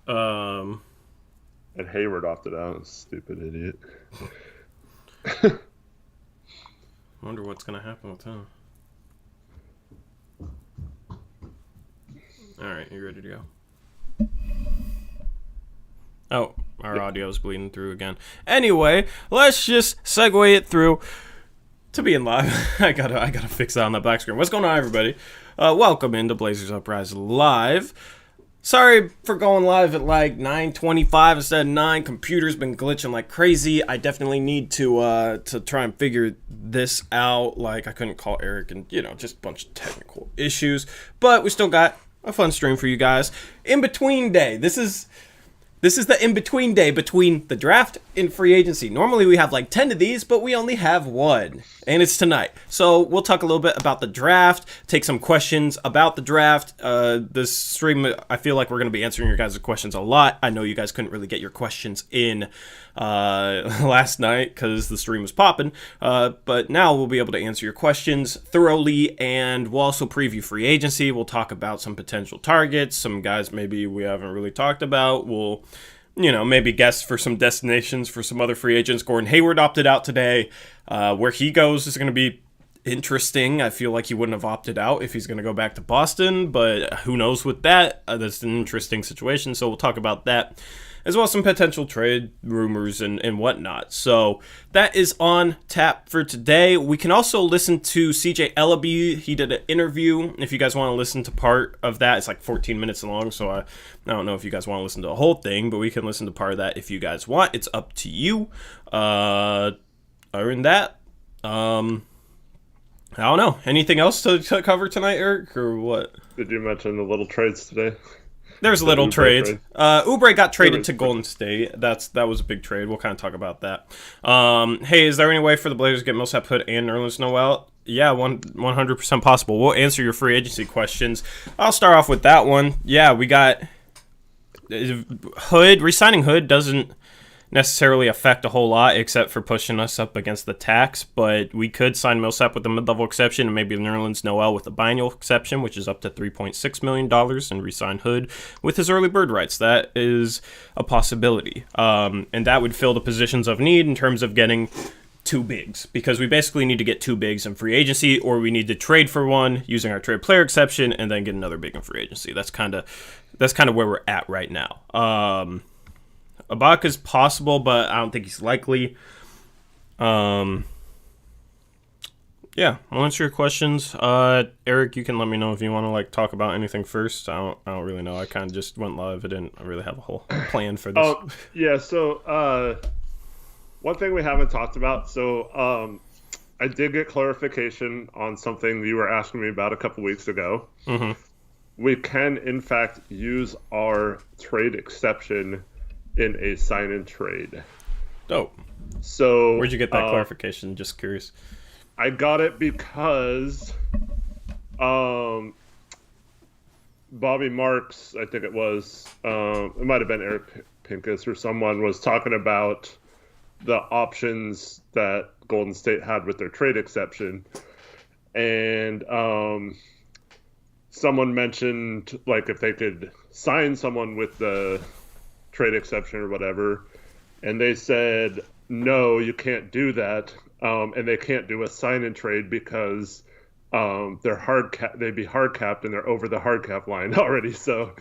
Um, And Hayward opted out. Stupid idiot. I wonder what's gonna happen with him. All right, you ready to go? Oh, our audio's bleeding through again. Anyway, let's just segue it through to being live. I gotta fix that on the black screen. What's going on, everybody? Welcome into Blazers Uprise Live. Sorry for going live at like 9:25 instead of 9. Computer's been glitching like crazy. I definitely need to try and figure this out. Like, I couldn't call Eric and, just a bunch of technical issues. But we still got a fun stream for you guys. In-between day. This is the in-between day between the draft and free agency. Normally we have like 10 of these, but we only have one, and it's tonight. So we'll talk a little bit about the draft, take some questions about the draft. This stream, I feel like we're going to be answering your guys' questions a lot. I know you guys couldn't really get your questions in last night because the stream was popping, but now we'll be able to answer your questions thoroughly, and we'll also preview free agency. We'll talk about some potential targets, some guys maybe we haven't really talked about. We'll maybe guess for some destinations for some other free agents. Gordon Hayward opted out today. Where he goes is going to be interesting. I feel like he wouldn't have opted out if he's going to go back to Boston, but who knows with that. That's an interesting situation, so we'll talk about that, as well as some potential trade rumors and whatnot. So that is on tap for today. We can also listen to CJ Ellaby. He did an interview. If you guys want to listen to part of that, it's like 14 minutes long, so I don't know if you guys want to listen to the whole thing, but we can listen to part of that if you guys want. It's up to you. Other than that, I don't know. Anything else to cover tonight, Eric, or what? Did you mention the little trades today? There's little trades. Oubre got traded to Golden State. That was a big trade. We'll kind of talk about that. Hey, is there any way for the Blazers to get Millsap, Hood, and Nerlens Noel? Yeah, 100% possible. We'll answer your free agency questions. I'll start off with that one. Yeah, we got Hood. Resigning Hood doesn't necessarily affect a whole lot except for pushing us up against the tax, but we could sign Millsap with a mid-level exception and maybe Nerlens Noel with a biennial exception, which is up to $3.6 million, and re-sign Hood with his early bird rights. That is a possibility, and that would fill the positions of need in terms of getting two bigs, because we basically need to get two bigs in free agency, or we need to trade for one using our trade player exception and then get another big in free agency. That's kind of where we're at right now. Ibaka's possible, but I don't think he's likely. Yeah, I'll answer your questions. Eric, you can let me know if you want to talk about anything first. I don't really know. I kind of just went live. I didn't really have a whole plan for this. Oh, yeah. So one thing we haven't talked about. So I did get clarification on something you were asking me about a couple weeks ago. Mm-hmm. We can, in fact, use our trade exception in a sign-in trade. Dope. So where'd you get that clarification? Just curious. I got it because Bobby Marks, I think it was, it might have been Eric Pincus or someone, was talking about the options that Golden State had with their trade exception. And someone mentioned if they could sign someone with the trade exception or whatever, and they said no, you can't do that, and they can't do a sign-in trade because they'd be hard capped and they're over the hard cap line already. So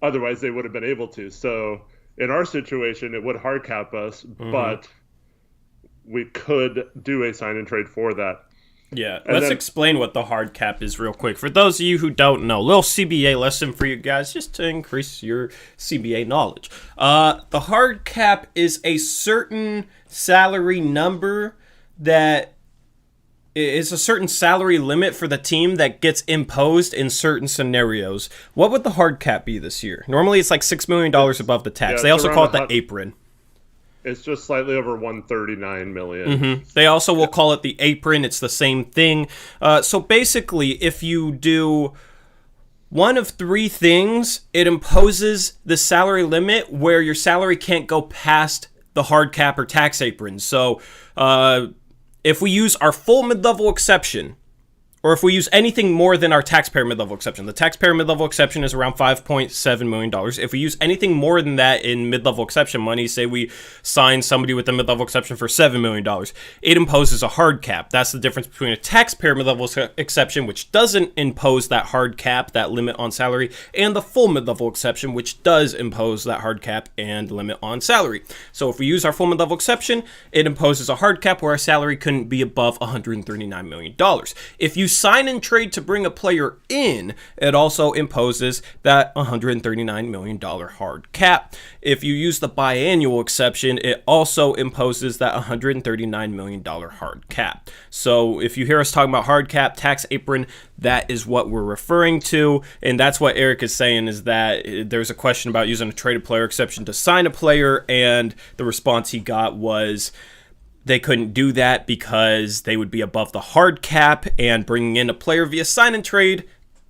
otherwise they would have been able to. So in our situation, it would hard cap us, but we could do a sign-in trade for that. Yeah, let's explain what the hard cap is real quick. For those of you who don't know, little CBA lesson for you guys, just to increase your CBA knowledge. The hard cap is a certain salary number that is a certain salary limit for the team that gets imposed in certain scenarios. What would the hard cap be this year? Normally it's like $6 million above the tax. They also call it the apron. It's just slightly over $139 million. Mm-hmm. They also will call it the apron. It's the same thing. So basically, if you do one of three things, it imposes the salary limit where your salary can't go past the hard cap or tax apron. So if we use our full mid-level exception, or if we use anything more than our taxpayer mid-level exception. The taxpayer mid-level exception is around $5.7 million. If we use anything more than that in mid-level exception money, say we sign somebody with a mid-level exception for $7 million, it imposes a hard cap. That's the difference between a taxpayer mid-level exception, which doesn't impose that hard cap, that limit on salary, and the full mid-level exception, which does impose that hard cap and limit on salary. So if we use our full mid-level exception, it imposes a hard cap where our salary couldn't be above $139 million. If you sign and trade to bring a player in, it also imposes that $139 million hard cap. If you use the biannual exception, it also imposes that $139 million hard cap. So if you hear us talking about hard cap, tax apron, that is what we're referring to. And that's what Eric is saying, is that there's a question about using a traded player exception to sign a player, and the response he got was they couldn't do that because they would be above the hard cap, and bringing in a player via sign and trade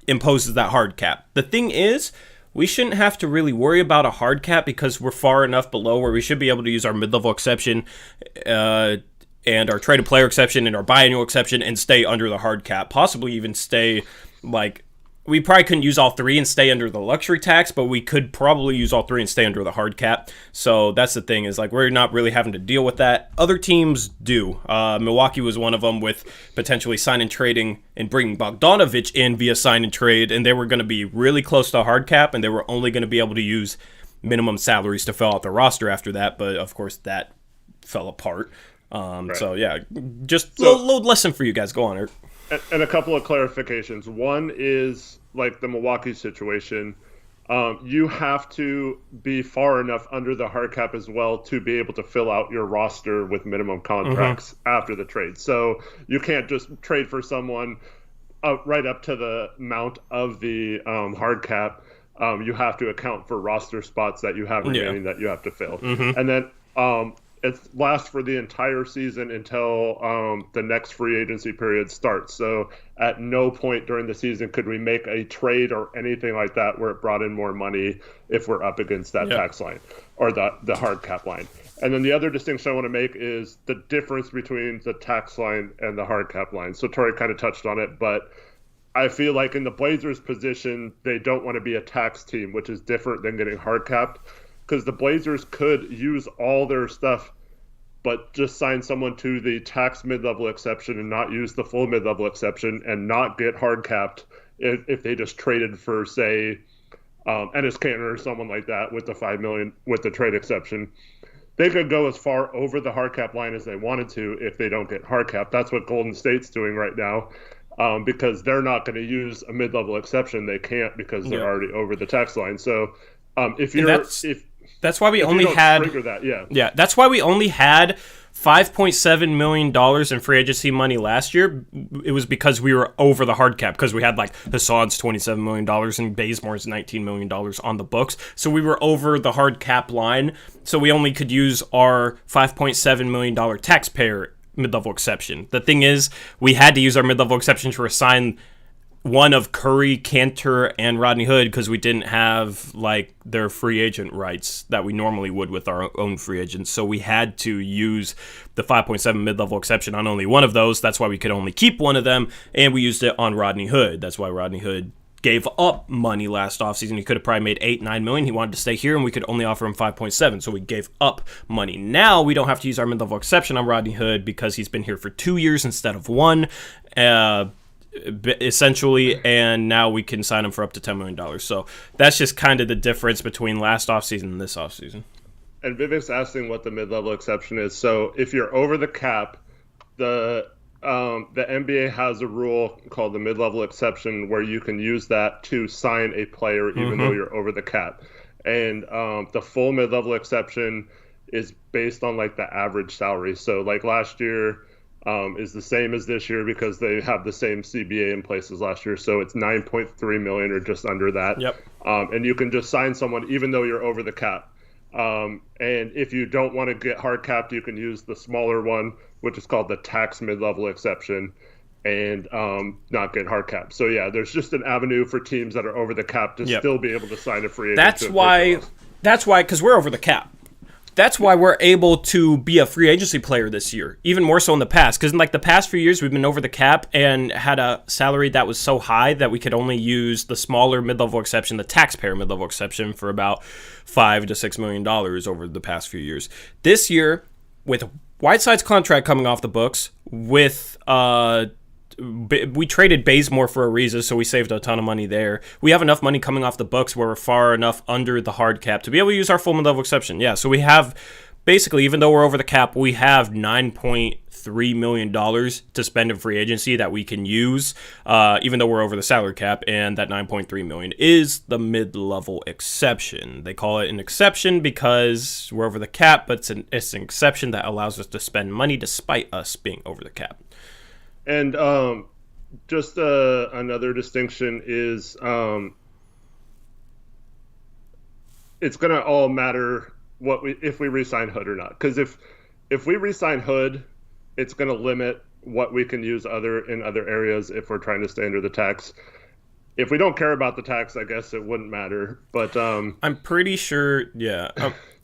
imposes that hard cap. The thing is, we shouldn't have to really worry about a hard cap because we're far enough below where we should be able to use our mid-level exception and our traded player exception and our biannual exception and stay under the hard cap, possibly even stay like... We probably couldn't use all three and stay under the luxury tax, but we could probably use all three and stay under the hard cap. So that's the thing, is like we're not really having to deal with that. Other teams do. Milwaukee was one of them, with potentially sign and trading and bringing Bogdanovich in via sign and trade, and they were going to be really close to hard cap, and they were only going to be able to use minimum salaries to fill out the roster after that. But of course, that fell apart. Right. So yeah, just a little lesson for you guys. Go on, Eric. And a couple of clarifications. One is, like the Milwaukee situation, you have to be far enough under the hard cap as well to be able to fill out your roster with minimum contracts after the trade. So you can't just trade for someone right up to the amount of the hard cap. You have to account for roster spots that you have remaining that you have to fill. And then it lasts for the entire season until the next free agency period starts. So at no point during the season could we make a trade or anything like that where it brought in more money if we're up against that tax line or the hard cap line. And then the other distinction I want to make is the difference between the tax line and the hard cap line. So Tori kind of touched on it, but I feel like in the Blazers' position, they don't want to be a tax team, which is different than getting hard capped. Because the Blazers could use all their stuff, but just sign someone to the tax mid-level exception and not use the full mid-level exception and not get hard capped if they just traded for, say, Enes Kanter or someone like that with the $5 million with the trade exception. They could go as far over the hard cap line as they wanted to if they don't get hard cap. That's what Golden State's doing right now. Because they're not going to use a mid-level exception. They can't because they're already over the tax line. So that's why we only had that. That's why we only had $5.7 million in free agency money last year. It was because we were over the hard cap, because we had like Hassan's $27 million and Bazemore's $19 million on the books. So we were over the hard cap line. So we only could use our $5.7 million taxpayer mid-level exception. The thing is, we had to use our mid-level exception to assign one of Curry, Cantor, and Rodney Hood because we didn't have like their free agent rights that we normally would with our own free agents. So we had to use the 5.7 mid-level exception on only one of those. That's why we could only keep one of them, and we used it on Rodney Hood. That's why Rodney Hood gave up money last offseason. He could have probably made $8-9 million. He wanted to stay here, and we could only offer him 5.7, so we gave up money. Now we don't have to use our mid-level exception on Rodney Hood because he's been here for 2 years instead of one, essentially, and now we can sign him for up to $10 million. So that's just kind of the difference between last offseason and this offseason. And Vivek's asking what the mid-level exception is. So if you're over the cap, the NBA has a rule called the mid-level exception where you can use that to sign a player even though you're over the cap. And the full mid-level exception is based on like the average salary. So like last year is the same as this year because they have the same CBA in place as last year. So it's $9.3 million or just under that. Yep. And you can just sign someone even though you're over the cap. And if you don't want to get hard capped, you can use the smaller one, which is called the tax mid-level exception, and not get hard capped. So yeah, there's just an avenue for teams that are over the cap to still be able to sign a free agent. That's why, because we're over the cap. That's why we're able to be a free agency player this year, even more so in the past. Because in like the past few years, we've been over the cap and had a salary that was so high that we could only use the smaller mid-level exception, the taxpayer mid-level exception, for about $5 to $6 million over the past few years. This year, with Whiteside's contract coming off the books, with we traded Bazemore for a reason, so we saved a ton of money there. We have enough money coming off the books where we're far enough under the hard cap to be able to use our full mid-level exception. Yeah, so we have, basically, even though we're over the cap, we have $9.3 million to spend in free agency that we can use, even though we're over the salary cap, and that $9.3 million is the mid-level exception. They call it an exception because we're over the cap, but it's an exception that allows us to spend money despite us being over the cap. And just another distinction is it's going to all matter if we re-sign Hood or not. Because if we re-sign Hood, it's going to limit what we can use in other areas if we're trying to stay under the tax. If we don't care about the tax, I guess it wouldn't matter. But I'm pretty sure, yeah.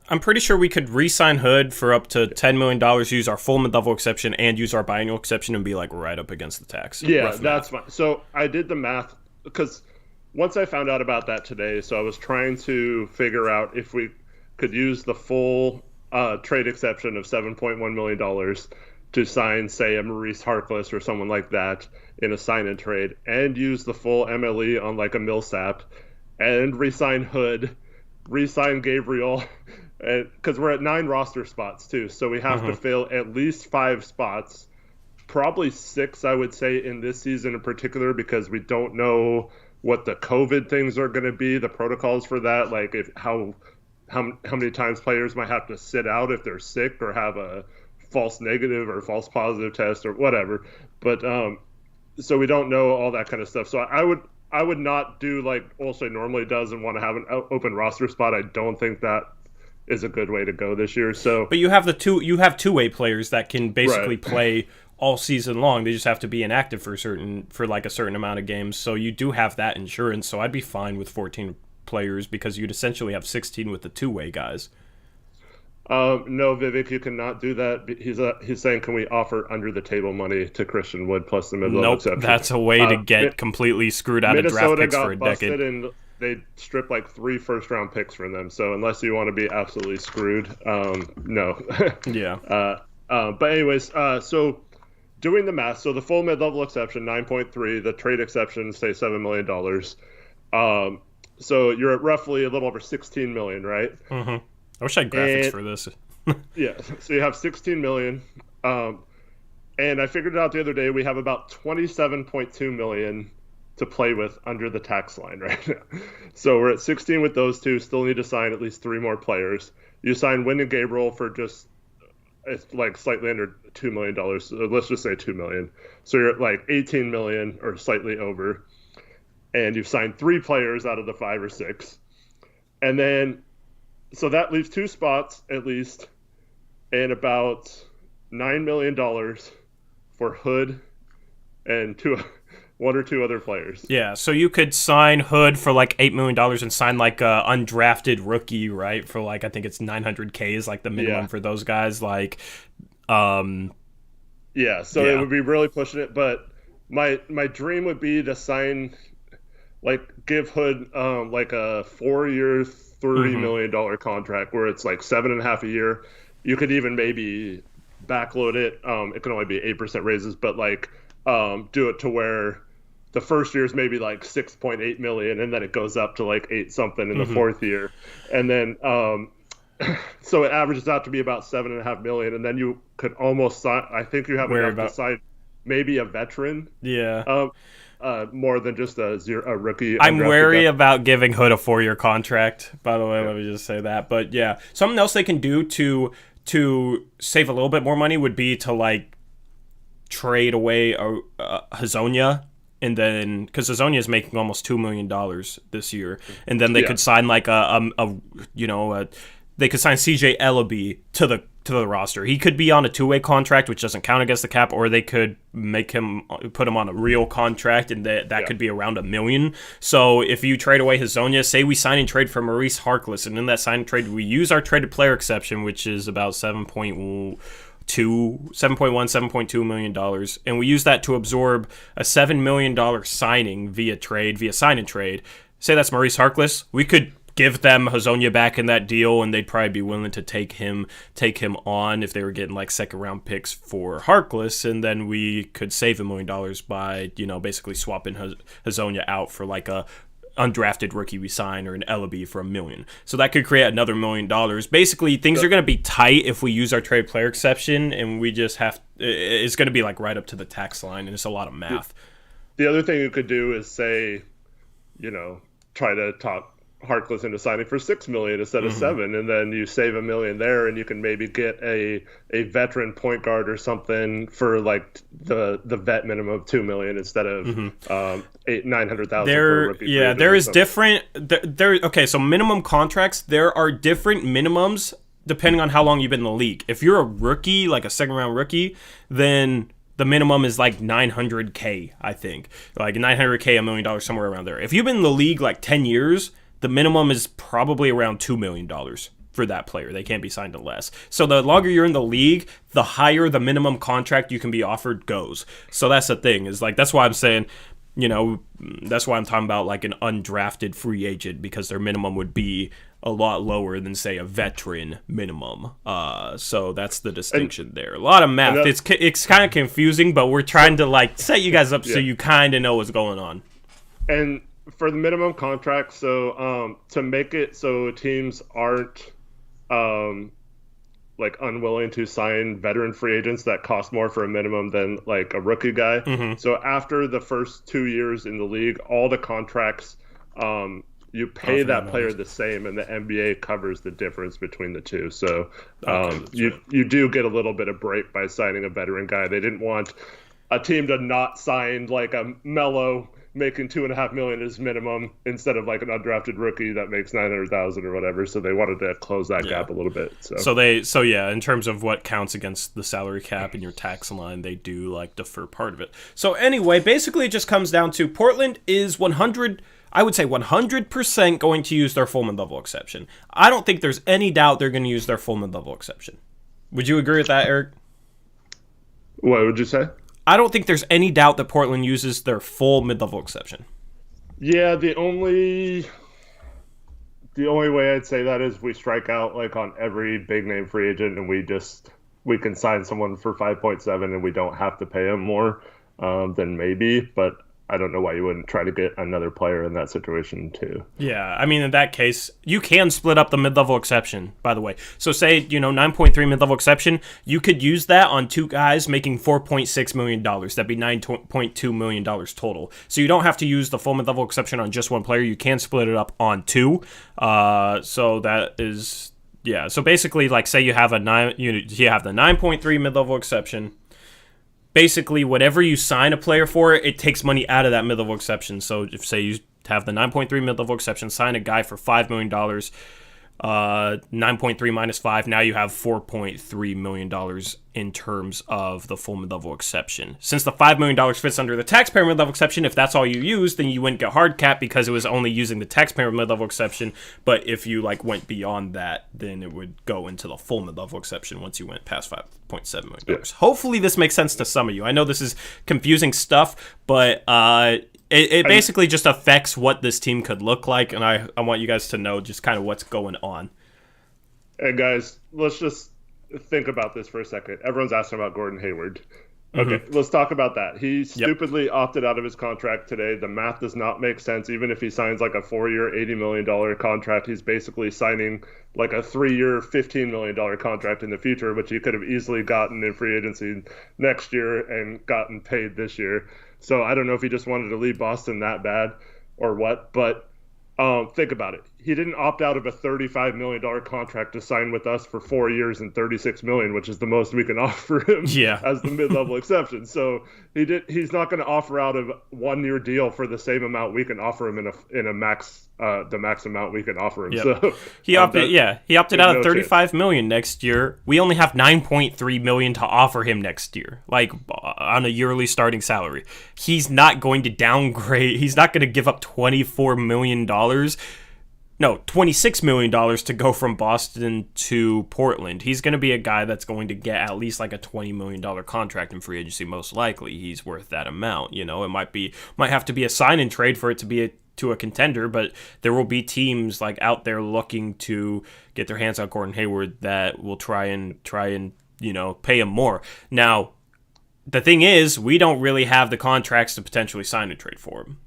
I'm pretty sure we could re-sign Hood for up to $10 million, use our full mid-level exception, and use our biennial exception and be like right up against the tax. Yeah, that's fine. So I did the math because once I found out about that today, so I was trying to figure out if we could use the full trade exception of $7.1 million to sign, say, a Maurice Harkless or someone like that in a sign-in trade, and use the full MLE on like a Millsap, and re-sign Hood, re-sign Gabriel, because we're at 9 roster spots too, so we have to fill at least 5 spots, probably 6, I would say, in this season in particular, because we don't know what the COVID things are going to be, the protocols for that, like how many times players might have to sit out if they're sick or have a false negative or false positive test or whatever. But so we don't know all that kind of stuff. So I would not do like Olszewski normally does and want to have an open roster spot. I don't think that is a good way to go this year. So, but you have two-way players that can basically play all season long. They just have to be inactive for a certain amount of games. So you do have that insurance. So I'd be fine with 14 players because you'd essentially have 16 with the two-way guys. No, Vivek, you cannot do that. He's saying, can we offer under the table money to Christian Wood plus the mid-level exception? That's a way to get completely screwed out of draft picks for a decade. And they stripped like 3 first-round picks from them. So unless you want to be absolutely screwed, no. Yeah. But anyways, so doing the math, so the full mid-level exception, 9.3, the trade exception, say $7 million. So you're at roughly a little over 16 million, right? Mm-hmm. I wish I had graphics for this. Yeah, so you have 16 million. And I figured it out the other day, we have about 27.2 million to play with under the tax line right now. So we're at 16 with those two, still need to sign at least 3 more players. You sign Wynn and Gabriel for just, it's like slightly under $2 million. So let's just say 2 million. So you're at like 18 million or slightly over. And you've signed 3 players out of the 5 or 6. And then, so that leaves 2 spots at least, and about $9 million for Hood and 1 or 2 other players. Yeah, so you could sign Hood for like $8 million and sign like a undrafted rookie, right? For like, I think it's $900K is like the minimum for those guys. Like, it would be really pushing it. But my dream would be to sign, like, give Hood like a 4-year, $30 million contract where it's like 7.5 a year. You could even maybe backload it. It can only be 8% raises, but like do it to where the first year is maybe like 6.8 million, and then it goes up to like 8 something in the 4th year, and then so it averages out to be about 7.5 million, and then you could almost sign. I think you have enough to sign maybe a veteran. Yeah. More than just a rookie. I'm wary about giving Hood a 4-year contract, by the way. Let me just say that. But yeah, something else they can do to save a little bit more money would be to like trade away Hazonia, and then because Hazonia is making almost $2 million this year, and then they could sign like they could sign CJ Ellaby to the roster. He could be on a two-way contract, which doesn't count against the cap, or they could put him on a real contract, and that could be around $1 million. So if you trade away Hezonja, say we sign and trade for Maurice Harkless, and in that sign and trade we use our traded player exception, which is about $7.2 million, and we use that to absorb a $7 million signing via sign and trade. Say that's Maurice Harkless, we could give them Hezonja back in that deal, and they'd probably be willing to take him on if they were getting like second round picks for Harkless, and then we could save $1 million by basically swapping Hezonja out for like a undrafted rookie we sign, or an Ellaby for $1 million. So that could create another $1 million. Basically, things are going to be tight if we use our trade player exception, and we just it's going to be like right up to the tax line, and it's a lot of math. The other thing you could do is say, try to talk Harkless into signing for $6 million instead of $7 million, and then you save $1 million there, and you can maybe get a veteran point guard or something for like the vet minimum of $2 million instead of $900,000 for a rookie. Yeah, there is different. Okay, so minimum contracts, there are different minimums depending on how long you've been in the league. If you're a rookie, like a second round rookie, then the minimum is like $900K, I think, like $900K, $1 million, somewhere around there. If you've been in the league like 10 years. The minimum is probably around $2 million for that player. They can't be signed to less. So the longer you're in the league, the higher the minimum contract you can be offered goes. So that's the thing. Is like that's why I'm saying, that's why I'm talking about like an undrafted free agent, because their minimum would be a lot lower than say a veteran minimum. So that's the distinction there. A lot of math. It's kind of confusing, but we're trying to like set you guys up so you kind of know what's going on. And for the minimum contract, so to make it so teams aren't like unwilling to sign veteran free agents that cost more for a minimum than like a rookie guy. So after the first 2 years in the league, all the contracts you pay that player the same, and the NBA covers the difference between the two. So you do get a little bit of break by signing a veteran guy. They didn't want a team to not sign like a Melo making $2.5 million as minimum instead of like an undrafted rookie that makes $900,000 or whatever. So they wanted to close that gap a little bit. So in terms of what counts against the salary cap and your tax line, they do like defer part of it. So anyway, basically it just comes down to Portland is 100% going to use their full mid-level exception. I don't think there's any doubt they're going to use their full mid-level exception. Would you agree with that, Eric? What would you say? I don't think there's any doubt that Portland uses their full mid-level exception. Yeah, the only way I'd say that is we strike out like on every big name free agent, and we can sign someone for 5.7 and we don't have to pay him more, then maybe. But I don't know why you wouldn't try to get another player in that situation too. Yeah, I mean, in that case, you can split up the mid-level exception, by the way. So say, 9.3 mid-level exception, you could use that on two guys making $4.6 million. That'd be $9.2 million total. So you don't have to use the full mid-level exception on just one player. You can split it up on two. So that is, yeah. So basically, like, say you have you have the 9.3 mid-level exception. Basically, whatever you sign a player for, it takes money out of that mid-level exception. So if, say, you have the 9.3 mid-level exception, sign a guy for $5 million, 9.3 minus 5, now you have $4.3 million in terms of the full mid-level exception. Since the $5 million fits under the taxpayer mid-level exception, if that's all you use, then you wouldn't get hard cap because it was only using the taxpayer mid-level exception. But if you went beyond that, then it would go into the full mid-level exception once you went past $5.7 million. Yeah. Hopefully this makes sense to some of you. I know this is confusing stuff, but it basically just affects what this team could look like, and I want you guys to know just kind of what's going on. Hey, guys, let's just think about this for a second. Everyone's asking about Gordon Hayward. Okay, let's talk about that. He stupidly opted out of his contract today. The math does not make sense. Even if he signs like a 4-year, $80 million contract, he's basically signing like a 3-year, $15 million contract in the future, which he could have easily gotten in free agency next year and gotten paid this year. So I don't know if he just wanted to leave Boston that bad or what, but think about it. he didn't opt out of a $35 million contract to sign with us for 4 years and $36 million, which is the most we can offer him as the mid-level exception. So he's not going to offer out a 1-year deal for the same amount we can offer him in a max, the max amount we can offer him. Yep. So he opted out of $35 million next year. We only have $9.3 million to offer him next year, like on a yearly starting salary. He's not going to downgrade. He's not going to give up $24 million. No, $26 million to go from Boston to Portland. He's going to be a guy that's going to get at least like a $20 million contract in free agency, most likely. He's worth that amount. You know, it might have to be a sign and trade for it to be to a contender, but there will be teams like out there looking to get their hands on Gordon Hayward that will try and you know, pay him more. Now, the thing is, we don't really have the contracts to potentially sign and trade for him.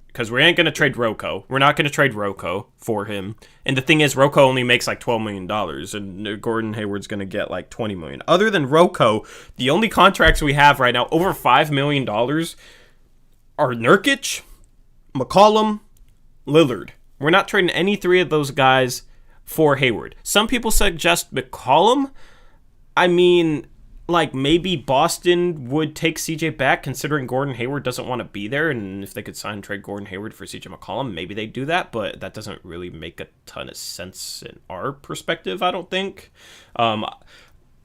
Because we ain't going to trade Rocco. We're not going to trade Rocco for him. And the thing is, Rocco only makes like $12 million, and Gordon Hayward's going to get like $20 million. Other than Rocco, the only contracts we have right now, over $5 million, are Nurkic, McCollum, Lillard. We're not trading any three of those guys for Hayward. Some people suggest McCollum. I mean, like, maybe Boston would take CJ back, considering Gordon Hayward doesn't want to be there, and if they could sign and trade Gordon Hayward for CJ McCollum, maybe they'd do that, but that doesn't really make a ton of sense in our perspective, I don't think.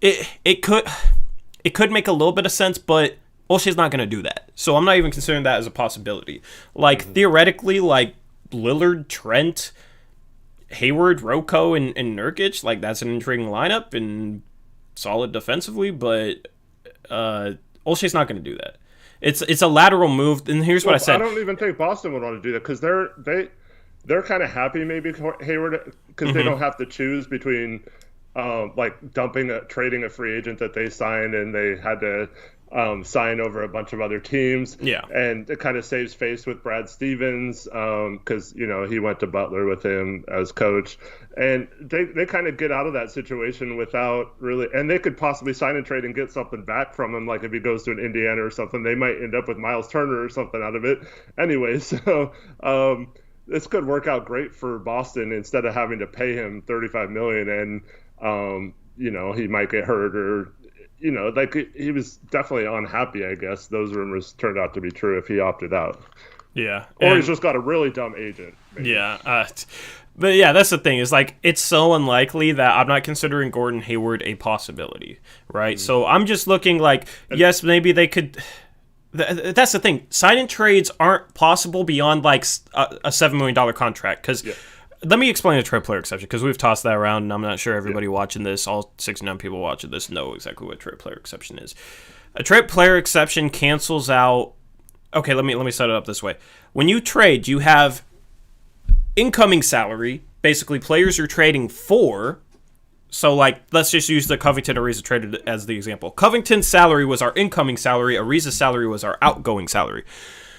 It could make a little bit of sense, but Olshey's not going to do that, so I'm not even considering that as a possibility. Like, theoretically, like, Lillard, Trent, Hayward, Rocco, and Nurkic, like, that's an intriguing lineup, and solid defensively, but Olshey's not going to do that. It's a lateral move, and here's what I said. I don't even think Boston would want to do that, because they're kind of happy maybe Hayward, because they don't have to choose between like trading a free agent that they signed and they had to sign over a bunch of other teams. Yeah. And it kind of saves face with Brad Stevens, because, you know, he went to Butler with him as coach. And they kind of get out of that situation without really, and they could possibly sign and trade and get something back from him. Like if he goes to an Indiana or something, they might end up with Miles Turner or something out of it. Anyway, so this could work out great for Boston instead of having to pay him $35 million and, you know, he might get hurt or, you know, like he was definitely unhappy, I guess. Those rumors turned out to be true if he opted out. Yeah. Or he's just got a really dumb agent. Maybe. Yeah. But yeah, that's the thing. Is like it's so unlikely that I'm not considering Gordon Hayward a possibility, right? Mm-hmm. So I'm just looking like, yes, maybe they could. That's the thing. Sign and trades aren't possible beyond like a $7 million contract. Because let me explain the trade player exception, because we've tossed that around, and I'm not sure everybody watching this, all 69 people watching this, know exactly what trade player exception is. A trade player exception cancels out. Okay, let me set it up this way. When you trade, you have incoming salary, basically players you're trading for. So, like, let's just use the Covington Ariza trade as the example. Covington's salary was our incoming salary. Ariza's salary was our outgoing salary.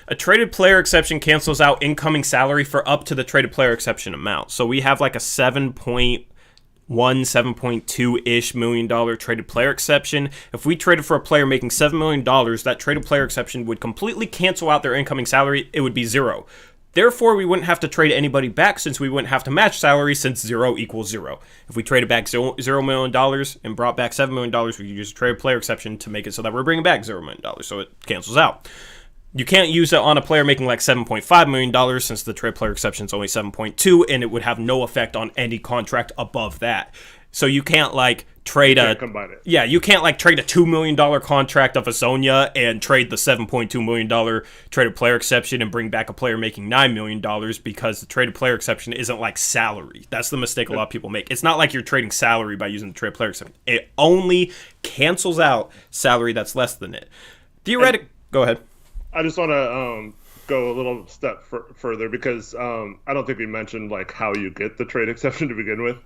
A traded player exception cancels out incoming salary for up to the traded player exception amount. So we have like a 7.2-ish million dollar traded player exception. If we traded for a player making $7 million, that traded player exception would completely cancel out their incoming salary. It would be zero. Therefore, we wouldn't have to trade anybody back, since we wouldn't have to match salary, since 0 equals 0. If we traded back $0 million and brought back $7 million, we could use a trade player exception to make it so that we're bringing back $0 million. So it cancels out. You can't use it on a player making like $7.5 million, since the trade player exception is only 7.2, and it would have no effect on any contract above that. So you can't like trade you can't like trade a $2 million contract of Azonia and trade the $7.2 million traded player exception and bring back a player making $9 million, because the traded player exception isn't like salary. That's the mistake a lot of people make. It's not like you're trading salary by using the trade player exception. It only cancels out salary that's less than it. Theoretically, go ahead. I just want to go a little step further, because I don't think we mentioned like how you get the trade exception to begin with.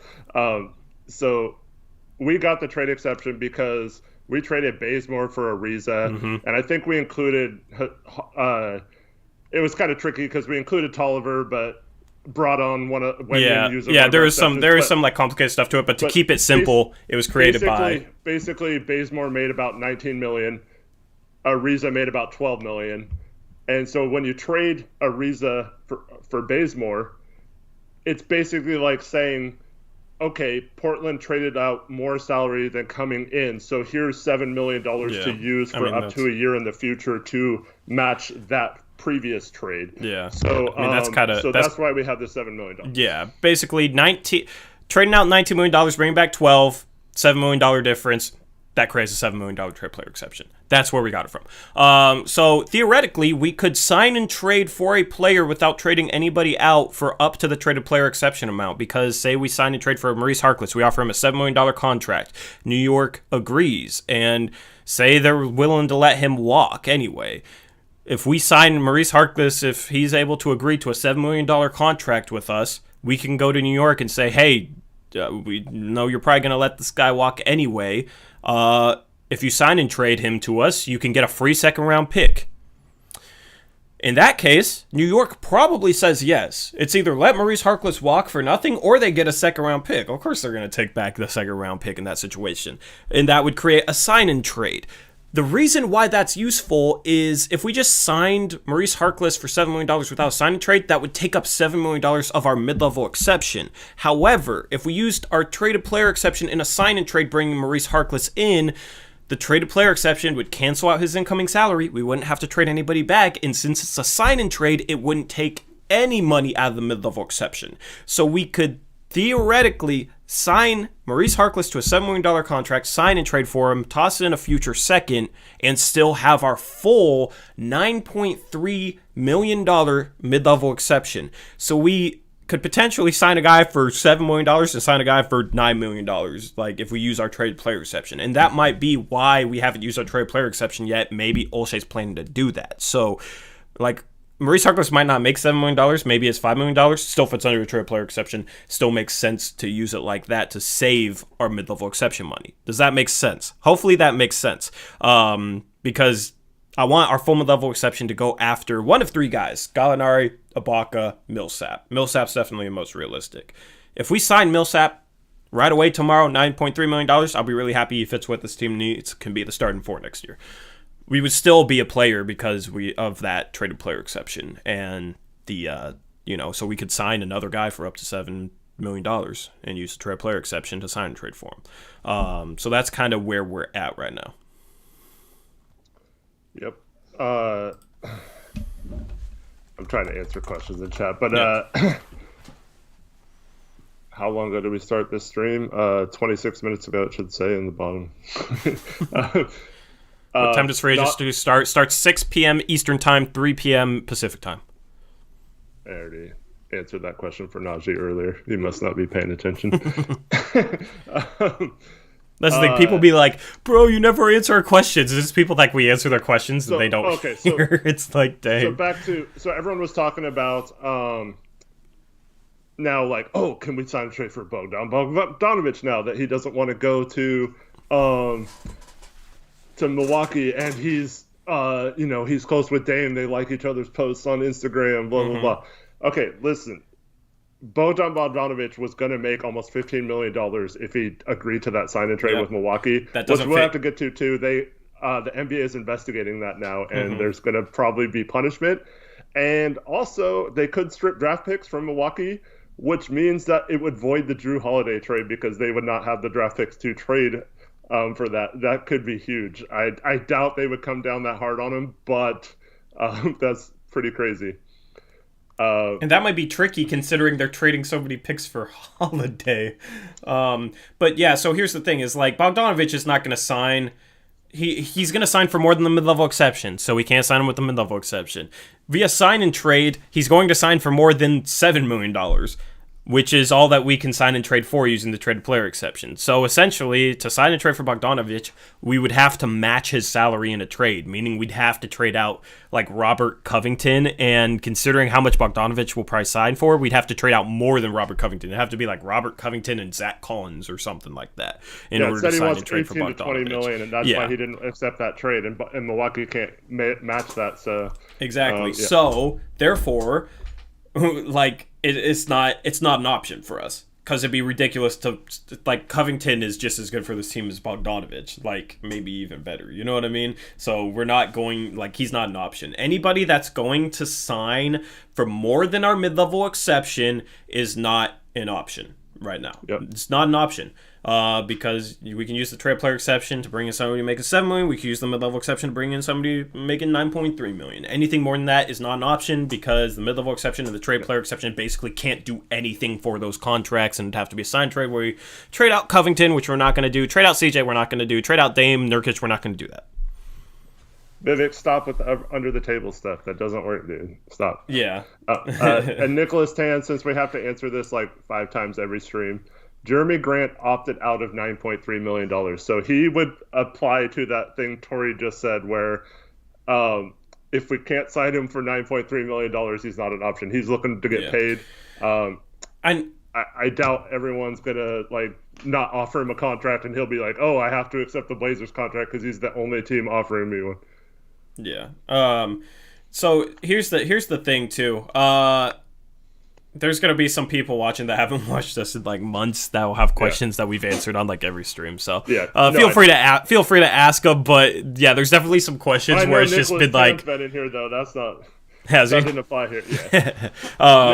So we got the trade exception because we traded Bazemore for Ariza, and I think we included it was kind of tricky because we included Tolliver, but brought on one of there is some like complicated stuff to it, but to keep it simple, it was created basically Bazemore made about $19 million. Ariza made about $12 million. And so when you trade Ariza for Bazemore, it's basically like saying, okay, Portland traded out more salary than coming in, so here's $7 million to use for up to a year in the future to match that previous trade. Yeah. So that's why we have the $7 million. Yeah, basically trading out $19 million, bringing back 12, $7 million difference. That creates a $7 million trade player exception. That's where we got it from. So theoretically, we could sign and trade for a player without trading anybody out for up to the traded player exception amount. Because say we sign and trade for Maurice Harkless, we offer him a $7 million contract. New York agrees, and say they're willing to let him walk anyway. If we sign Maurice Harkless, if he's able to agree to a $7 million contract with us, we can go to New York and say, hey, we know you're probably going to let this guy walk anyway. If you sign and trade him to us, you can get a free second-round pick. In that case, New York probably says yes. It's either let Maurice Harkless walk for nothing or they get a second-round pick. Of course they're going to take back the second-round pick in that situation. And that would create a sign and trade. The reason why that's useful is if we just signed Maurice Harkless for $7 million without a sign and trade, that would take up $7 million of our mid-level exception. However, if we used our traded player exception in a sign and trade bringing Maurice Harkless in, the traded player exception would cancel out his incoming salary. We wouldn't have to trade anybody back. And since it's a sign and trade, it wouldn't take any money out of the mid-level exception. So we could theoretically sign Maurice Harkless to a $7 million contract, sign and trade for him, toss in a future second, and still have our full $9.3 million mid-level exception. So we could potentially sign a guy for $7 million and sign a guy for $9 million, like if we use our trade player exception. And that might be why we haven't used our trade player exception yet. Maybe Olshey's planning to do that. So, like, Maurice Harkless might not make $7 million, maybe it's $5 million, still fits under a trade player exception, still makes sense to use it like that to save our mid-level exception money. Does that make sense? Hopefully that makes sense, because I want our full mid-level exception to go after one of three guys, Gallinari, Ibaka, Millsap. Millsap's definitely the most realistic. If we sign Millsap right away tomorrow, $9.3 million, I'll be really happy he fits what this team needs, can be the starting four next year. We would still be a player because of that traded player exception, and so we could sign another guy for up to $7 million and use the trade player exception to sign and trade for him. So that's kind of where we're at right now. Yep. I'm trying to answer questions in chat, but how long ago did we start this stream? 26 minutes ago, it should say in the bottom. What time does Free Agency start? Starts 6 p.m. Eastern Time, 3 p.m. Pacific Time. I already answered that question for Najee earlier. You must not be paying attention. That's the thing. People be like, bro, you never answer our questions. It's just people like we answer their questions and they don't hear. It's like, dang. So everyone was talking about now, like, oh, can we sign a trade for Bogdanovich now that he doesn't want to go to Milwaukee, and he's he's close with Dame. They like each other's posts on Instagram, blah, blah, blah. Okay, listen. Bogdanovich was going to make almost $15 million if he agreed to that sign and trade with Milwaukee, which we'll have to get to, too. The NBA is investigating that now, and there's going to probably be punishment. And also, they could strip draft picks from Milwaukee, which means that it would void the Drew Holiday trade because they would not have the draft picks to trade for that. That could be huge. I doubt they would come down that hard on him, but that's pretty crazy. And that might be tricky considering they're trading so many picks for Holiday. But yeah, so here's the thing is like Bogdanovich is not going to sign. He's going to sign for more than the mid-level exception, so we can't sign him with the mid-level exception. Via sign and trade, he's going to sign for more than $7 million, which is all that we can sign and trade for using the traded player exception. So essentially, to sign and trade for Bogdanovich, we would have to match his salary in a trade, meaning we'd have to trade out like Robert Covington, and considering how much Bogdanovich will probably sign for, we'd have to trade out more than Robert Covington. It'd have to be like Robert Covington and Zach Collins or something like that in order to sign and trade for Bogdanovich. To $20 million, and that's why he didn't accept that trade, and Milwaukee can't match that. So exactly. So therefore, like it's not an option for us because it'd be ridiculous to, like, Covington is just as good for this team as Bogdanovich, like, maybe even better, you know what I mean? So we're not going, like, he's not an option. Anybody that's going to sign for more than our mid-level exception is not an option right now. Yep. It's not an option. Because we can use the trade player exception to bring in somebody making $7 million. We can use the mid-level exception to bring in somebody making $9.3 million. Anything more than that is not an option because the mid-level exception and the trade player exception basically can't do anything for those contracts, and it'd have to be a signed trade where we trade out Covington, which we're not going to do. Trade out CJ, we're not going to do. Trade out Dame, Nurkic, we're not going to do that. Vivek, stop with the under the table stuff. That doesn't work, dude. Stop. Yeah. And Nicholas Tan, since we have to answer this like 5 times every stream, Jeremy Grant opted out of $9.3 million. So he would apply to that thing Tori just said where if we can't sign him for $9.3 million, he's not an option. He's looking to get paid. I doubt everyone's going to like not offer him a contract and he'll be like, oh, I have to accept the Blazers contract because he's the only team offering me one. Yeah. So here's the thing too. There's gonna be some people watching that haven't watched us in like months that will have questions that we've answered on like every stream. So feel free to ask them. But yeah, there's definitely some questions where it's just been like. Been in here though. That's not. Has that didn't apply here. Yeah.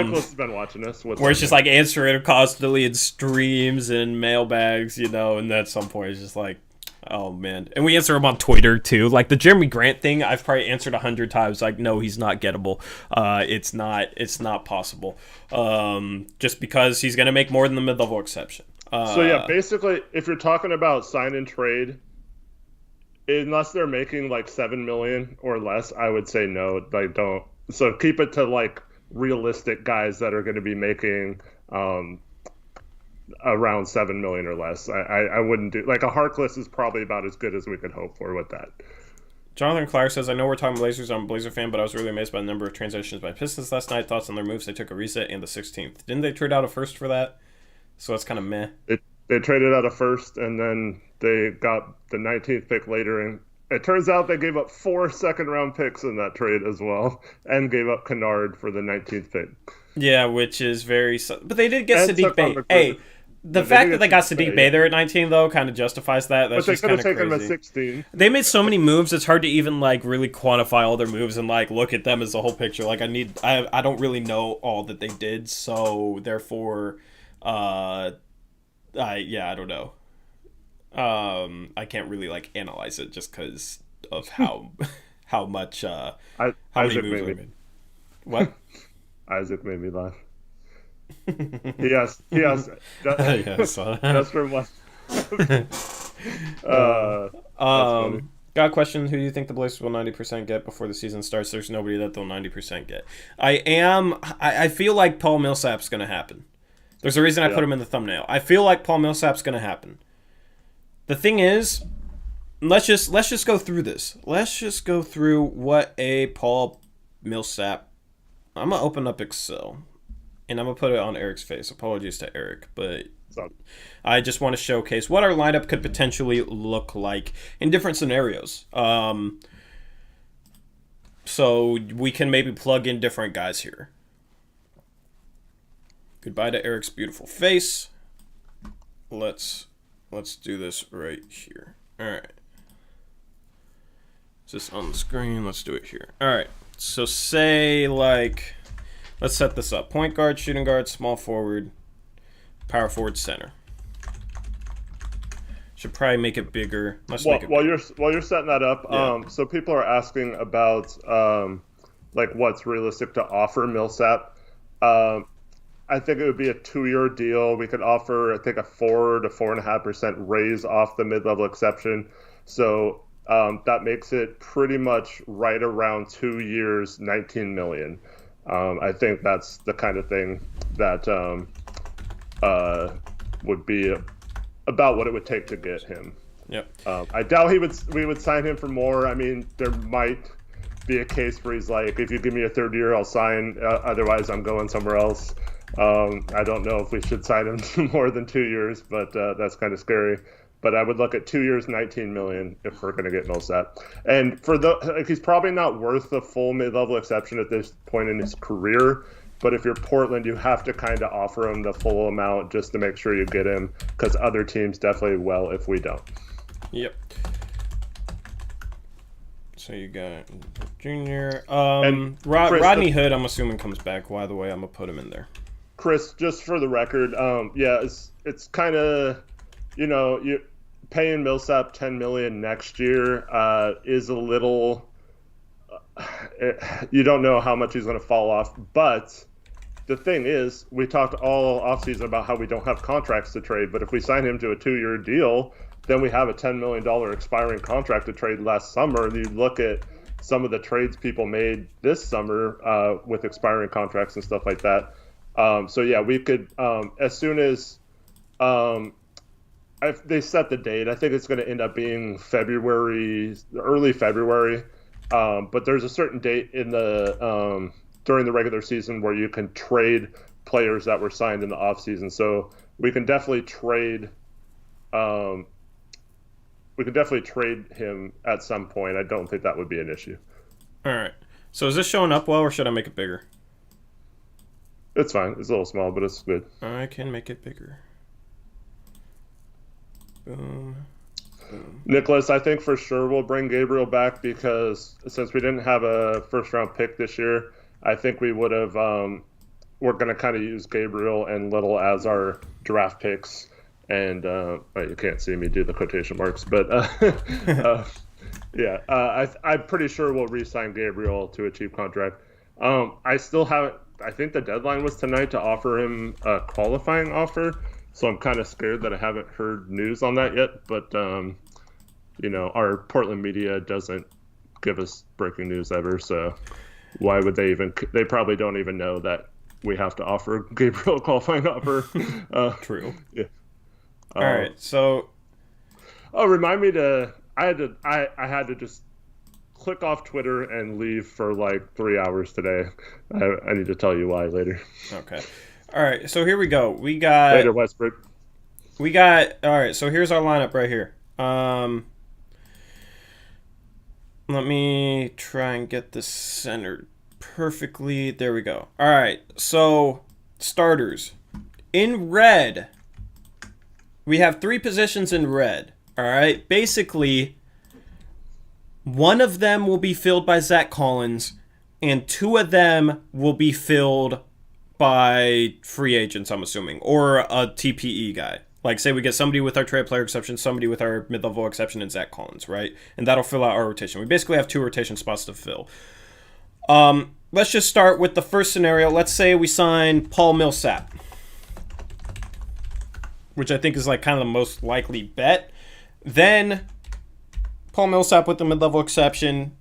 Nicholas has been watching us. Where it's just like answering constantly in streams and mailbags, you know, and at some point it's just like. Oh man, and we answer them on Twitter too. Like the Jeremy Grant thing, I've probably answered 100 times. Like, no, he's not gettable. It's not possible. Just because he's gonna make more than the mid-level exception. So yeah, basically, if you're talking about sign and trade, unless they're making like $7 million or less, I would say no. Like, don't. So keep it to like realistic guys that are going to be making. Around $7 million or less. I wouldn't do like a Harkless is probably about as good as we could hope for with that. Jonathan Clark says, I know we're talking Blazers, I'm a Blazer fan, but I was really amazed by the number of transitions by Pistons last night. Thoughts on their moves? They took a reset and the 16th. Didn't they trade out a first for that? So that's kind of meh. They traded out a first and then they got the 19th pick later, and it turns out they gave up 4 second-round picks in that trade as well and gave up Kennard for the 19th pick. Yeah, which is very... But they did get Sadiq Bey. Hey, the fact that they got Sadiq Bey there at 19, though, kind of justifies that. That's but they could have taken him at 16. They made so many moves, it's hard to even, like, really quantify all their moves and, like, look at them as a whole picture. Like, I don't really know all that they did, so, therefore, I don't know. I can't really, like, analyze it just because of how much, how many moves were made. What? Isaac made me laugh. Yes. That's from one. Got a question. Who do you think the Blazers will 90% get before the season starts? There's nobody that they'll 90% get. I feel like Paul Millsap's going to happen. There's a reason I put him in the thumbnail. I feel like Paul Millsap's going to happen. The thing is, let's just go through this. Let's just go through what a Paul Millsap. I'm going to open up Excel, and I'm going to put it on Eric's face. Apologies to Eric, but I just want to showcase what our lineup could potentially look like in different scenarios. So we can maybe plug in different guys here. Goodbye to Eric's beautiful face. Let's do this right here. All right. Is this on the screen? Let's do it here. All right. So say, like, let's set this up. Point guard, shooting guard, small forward, power forward, center. Should probably make it bigger. While you're setting that up, so people are asking about like what's realistic to offer Millsap. I think it would be a 2-year deal. We could offer, I think, a 4 to 4.5% raise off the mid-level exception. So that makes it pretty much right around 2 years, $19 million. I think that's the kind of thing that would be about what it would take to get him. Yep. I doubt we would sign him for more. I mean, there might be a case where he's like, if you give me a 3rd year, I'll sign. Otherwise, I'm going somewhere else. I don't know if we should sign him to more than 2 years, but that's kind of scary. But I would look at 2 years, $19 million if we're going to get Millsap. And he's probably not worth the full mid-level exception at this point in his career. But if you're Portland, you have to kind of offer him the full amount just to make sure you get him, because other teams definitely will if we don't. Yep. So you got Junior. Rodney Hood, I'm assuming, comes back. By the way, I'm going to put him in there. Chris, just for the record, it's kind of, you paying Millsap $10 million next year is a little. You don't know how much he's going to fall off, but the thing is, we talked all offseason about how we don't have contracts to trade, but if we sign him to a 2-year deal, then we have a $10 million expiring contract to trade last summer. And you look at some of the trades people made this summer with expiring contracts and stuff like that. We could, as soon as they set the date, I think it's going to end up being early February. But there's a certain date in the during the regular season where you can trade players that were signed in the offseason. So we can definitely trade. We can definitely trade him at some point. I don't think that would be an issue. All right. So is this showing up well, or should I make it bigger? It's fine. It's a little small, but it's good. I can make it bigger. Boom. Nicholas, I think for sure we'll bring Gabriel back, because since we didn't have a first-round pick this year, I think we would have we're going to kind of use Gabriel and Little as our draft picks. And you can't see me do the quotation marks, but I'm pretty sure we'll re-sign Gabriel to a cheap contract. I still haven't. I think the deadline was tonight to offer him a qualifying offer, so I'm kind of scared that I haven't heard news on that yet. But our Portland media doesn't give us breaking news ever, so why would they even? They probably don't even know that we have to offer Gabriel a qualifying offer. True. Yeah. All right, so. Oh, remind me to. I had to just click off Twitter and leave for like 3 hours today. I need to tell you why later. Okay. All right, so here we go. We got later, Westbrook. All right, so here's our lineup right here. Let me try and get this centered perfectly. There we go. All right, so starters. In red, we have 3 positions in red. All right, basically, one of them will be filled by Zach Collins, and 2 of them will be filled by free agents, I'm assuming, or a TPE guy. Like, say we get somebody with our trade player exception, somebody with our mid-level exception, and Zach Collins, right? And that'll fill out our rotation. We basically have 2 rotation spots to fill. Let's just start with the first scenario. Let's say we sign Paul Millsap, which I think is like kind of the most likely bet. Then Paul Millsap with the mid-level exception.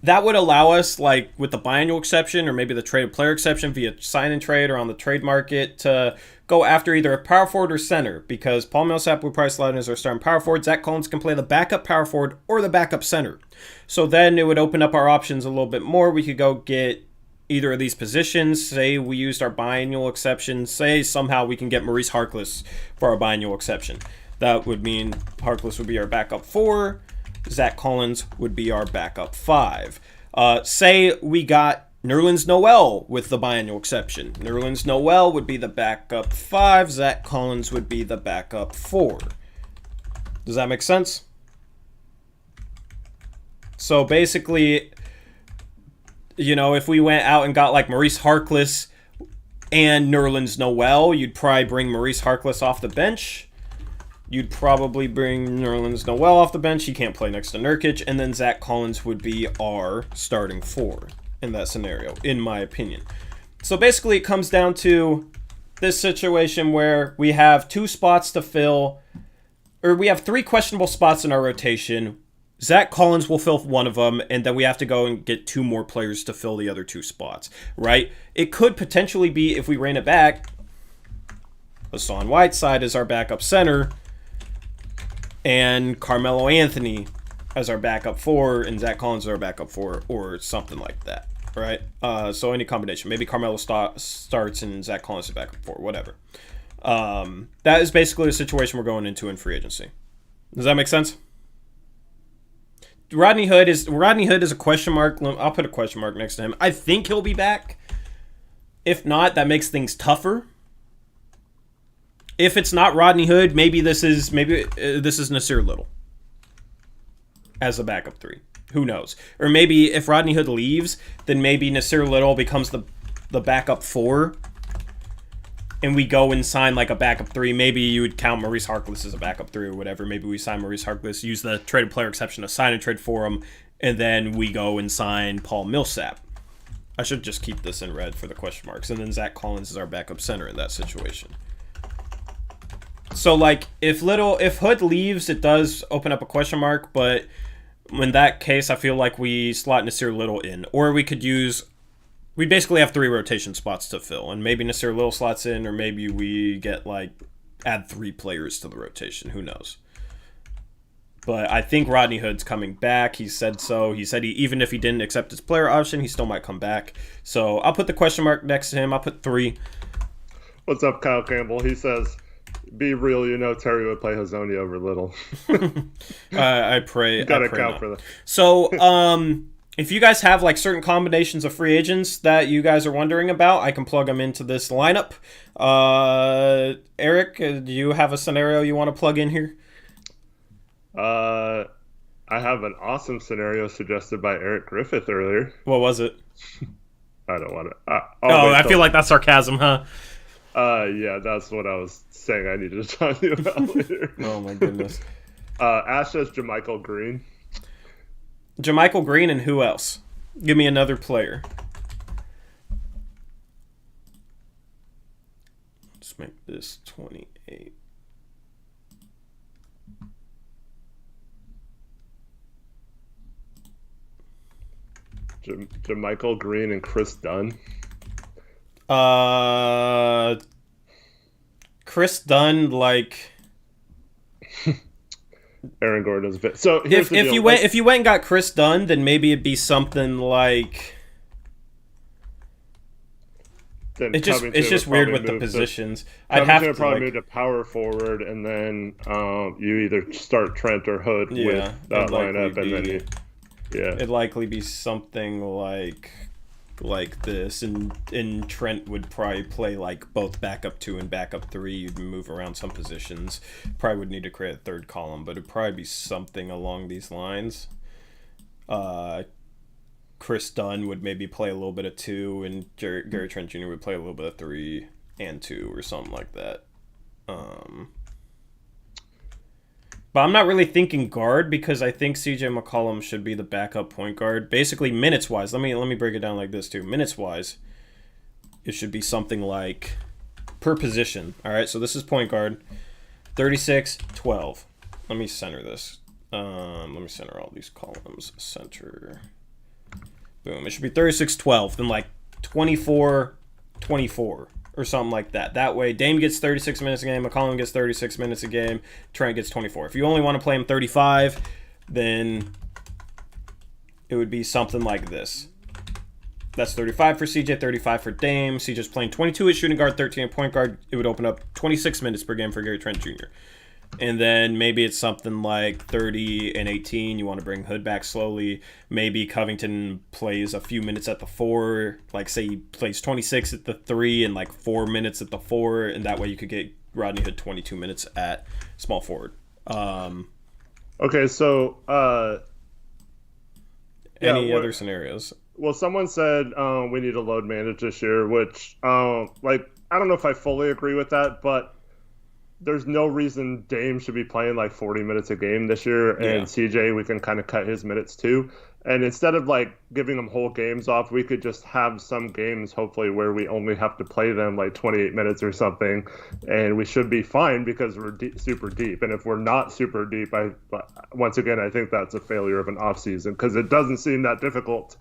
That would allow us, like with the biannual exception or maybe the traded player exception via sign and trade or on the trade market, to go after either a power forward or center, because Paul Millsap would probably slide in as our starting power forward. Zach Collins can play the backup power forward or the backup center. So then it would open up our options a little bit more. We could go get either of these positions. Say we used our biannual exception. Say somehow we can get Maurice Harkless for our biannual exception. That would mean Harkless would be our backup 4. Zach Collins would be our backup 5. Say we got Nerlens Noel with the biannual exception. Nerlens Noel would be the backup 5. Zach Collins would be the backup 4. Does that make sense? So basically, if we went out and got like Maurice Harkless and Nerlens Noel, you'd probably bring Maurice Harkless off the bench. You'd probably bring Nerlens Noel off the bench. He can't play next to Nurkic. And then Zach Collins would be our starting 4 in that scenario, in my opinion. So basically it comes down to this situation where we have 2 spots to fill, or we have 3 questionable spots in our rotation. Zach Collins will fill one of them, and then we have to go and get 2 more players to fill the other 2 spots, right? It could potentially be, if we ran it back, Hassan Whiteside is our backup center, and Carmelo Anthony as our backup 4, and Zach Collins as our backup 4, or something like that, right? So any combination. Maybe Carmelo starts and Zach Collins is backup 4, whatever. That is basically the situation we're going into in free agency. Does that make sense? Rodney Hood is a question mark. I'll put a question mark next to him. I think he'll be back. If not, that makes things tougher. If it's not Rodney Hood, maybe this is Nasir Little as a backup 3. Who knows? Or maybe if Rodney Hood leaves, then maybe Nasir Little becomes the backup 4, and we go and sign like a backup 3. Maybe you would count Maurice Harkless as a backup 3 or whatever. Maybe we sign Maurice Harkless, use the traded player exception to sign and trade for him, and then we go and sign Paul Millsap. I should just keep this in red for the question marks, and then Zach Collins is our backup center in that situation. So, like, if Hood leaves, it does open up a question mark, but in that case, I feel like we slot Nasir Little in. Or we basically have 3 rotation spots to fill, and maybe Nasir Little slots in, or maybe we get, like, add 3 players to the rotation. Who knows? But I think Rodney Hood's coming back. He said so. He said even if he didn't accept his player option, he still might come back. So I'll put the question mark next to him. I'll put 3. What's up, Kyle Campbell? He says, be real, Terry would play Hazonia over Little. I pray. You gotta account for that. So, if you guys have like certain combinations of free agents that you guys are wondering about, I can plug them into this lineup. Eric, do you have a scenario you want to plug in here? I have an awesome scenario suggested by Eric Griffith earlier. What was it? I don't want to. I feel like that's sarcasm, huh? Yeah, that's what I was saying I needed to talk to you about later. Oh, my goodness. Ash says JaMychal Green. JaMychal Green and who else? Give me another player. Let's make this 28. JaMychal Green and Chris Dunn. Chris Dunn, like Aaron Gordon's bit. So if you went and got Chris Dunn, then maybe it'd be something like. It's just weird with the positions. I'd have to probably move to power forward, and then you either start Trent or Hood with that lineup, and then it'd likely be something like this, and Trent would probably play like both backup 2 and backup 3. You'd move around some positions. Probably would need to create a third column, but it'd probably be something along these lines. Chris Dunn would maybe play a little bit of 2, and Gary Trent Jr. would play a little bit of 3 and 2 or something like that. But I'm not really thinking guard, because I think CJ McCollum should be the backup point guard. Basically, minutes-wise, let me break it down like this too. Minutes-wise, it should be something like per position. All right, so this is point guard, 36-12. Let me center this. Let me center all these columns. Center. Boom. It should be 36-12, then like 24-24. Or something like that. That way, Dame gets 36 minutes a game, McCollum gets 36 minutes a game, Trent gets 24. If you only want to play him 35, then it would be something like this. That's 35 for CJ, 35 for Dame. CJ's playing 22 at shooting guard, 13 at point guard. It would open up 26 minutes per game for Gary Trent Jr. And then maybe it's something like 30 and 18. You want to bring Hood back slowly. Maybe Covington plays a few minutes at the 4. Like, say he plays 26 at the 3 and like 4 minutes at the 4. And that way you could get Rodney Hood 22 minutes at small forward. Okay, so... any other scenarios? Well, someone said we need to load manage this year, which, I don't know if I fully agree with that, but there's no reason Dame should be playing like 40 minutes a game this year, and CJ, we can kind of cut his minutes too. And instead of like giving them whole games off, we could just have some games, hopefully, where we only have to play them like 28 minutes or something, and we should be fine because we're super deep. And if we're not super deep, once again, I think that's a failure of an off season, because it doesn't seem that difficult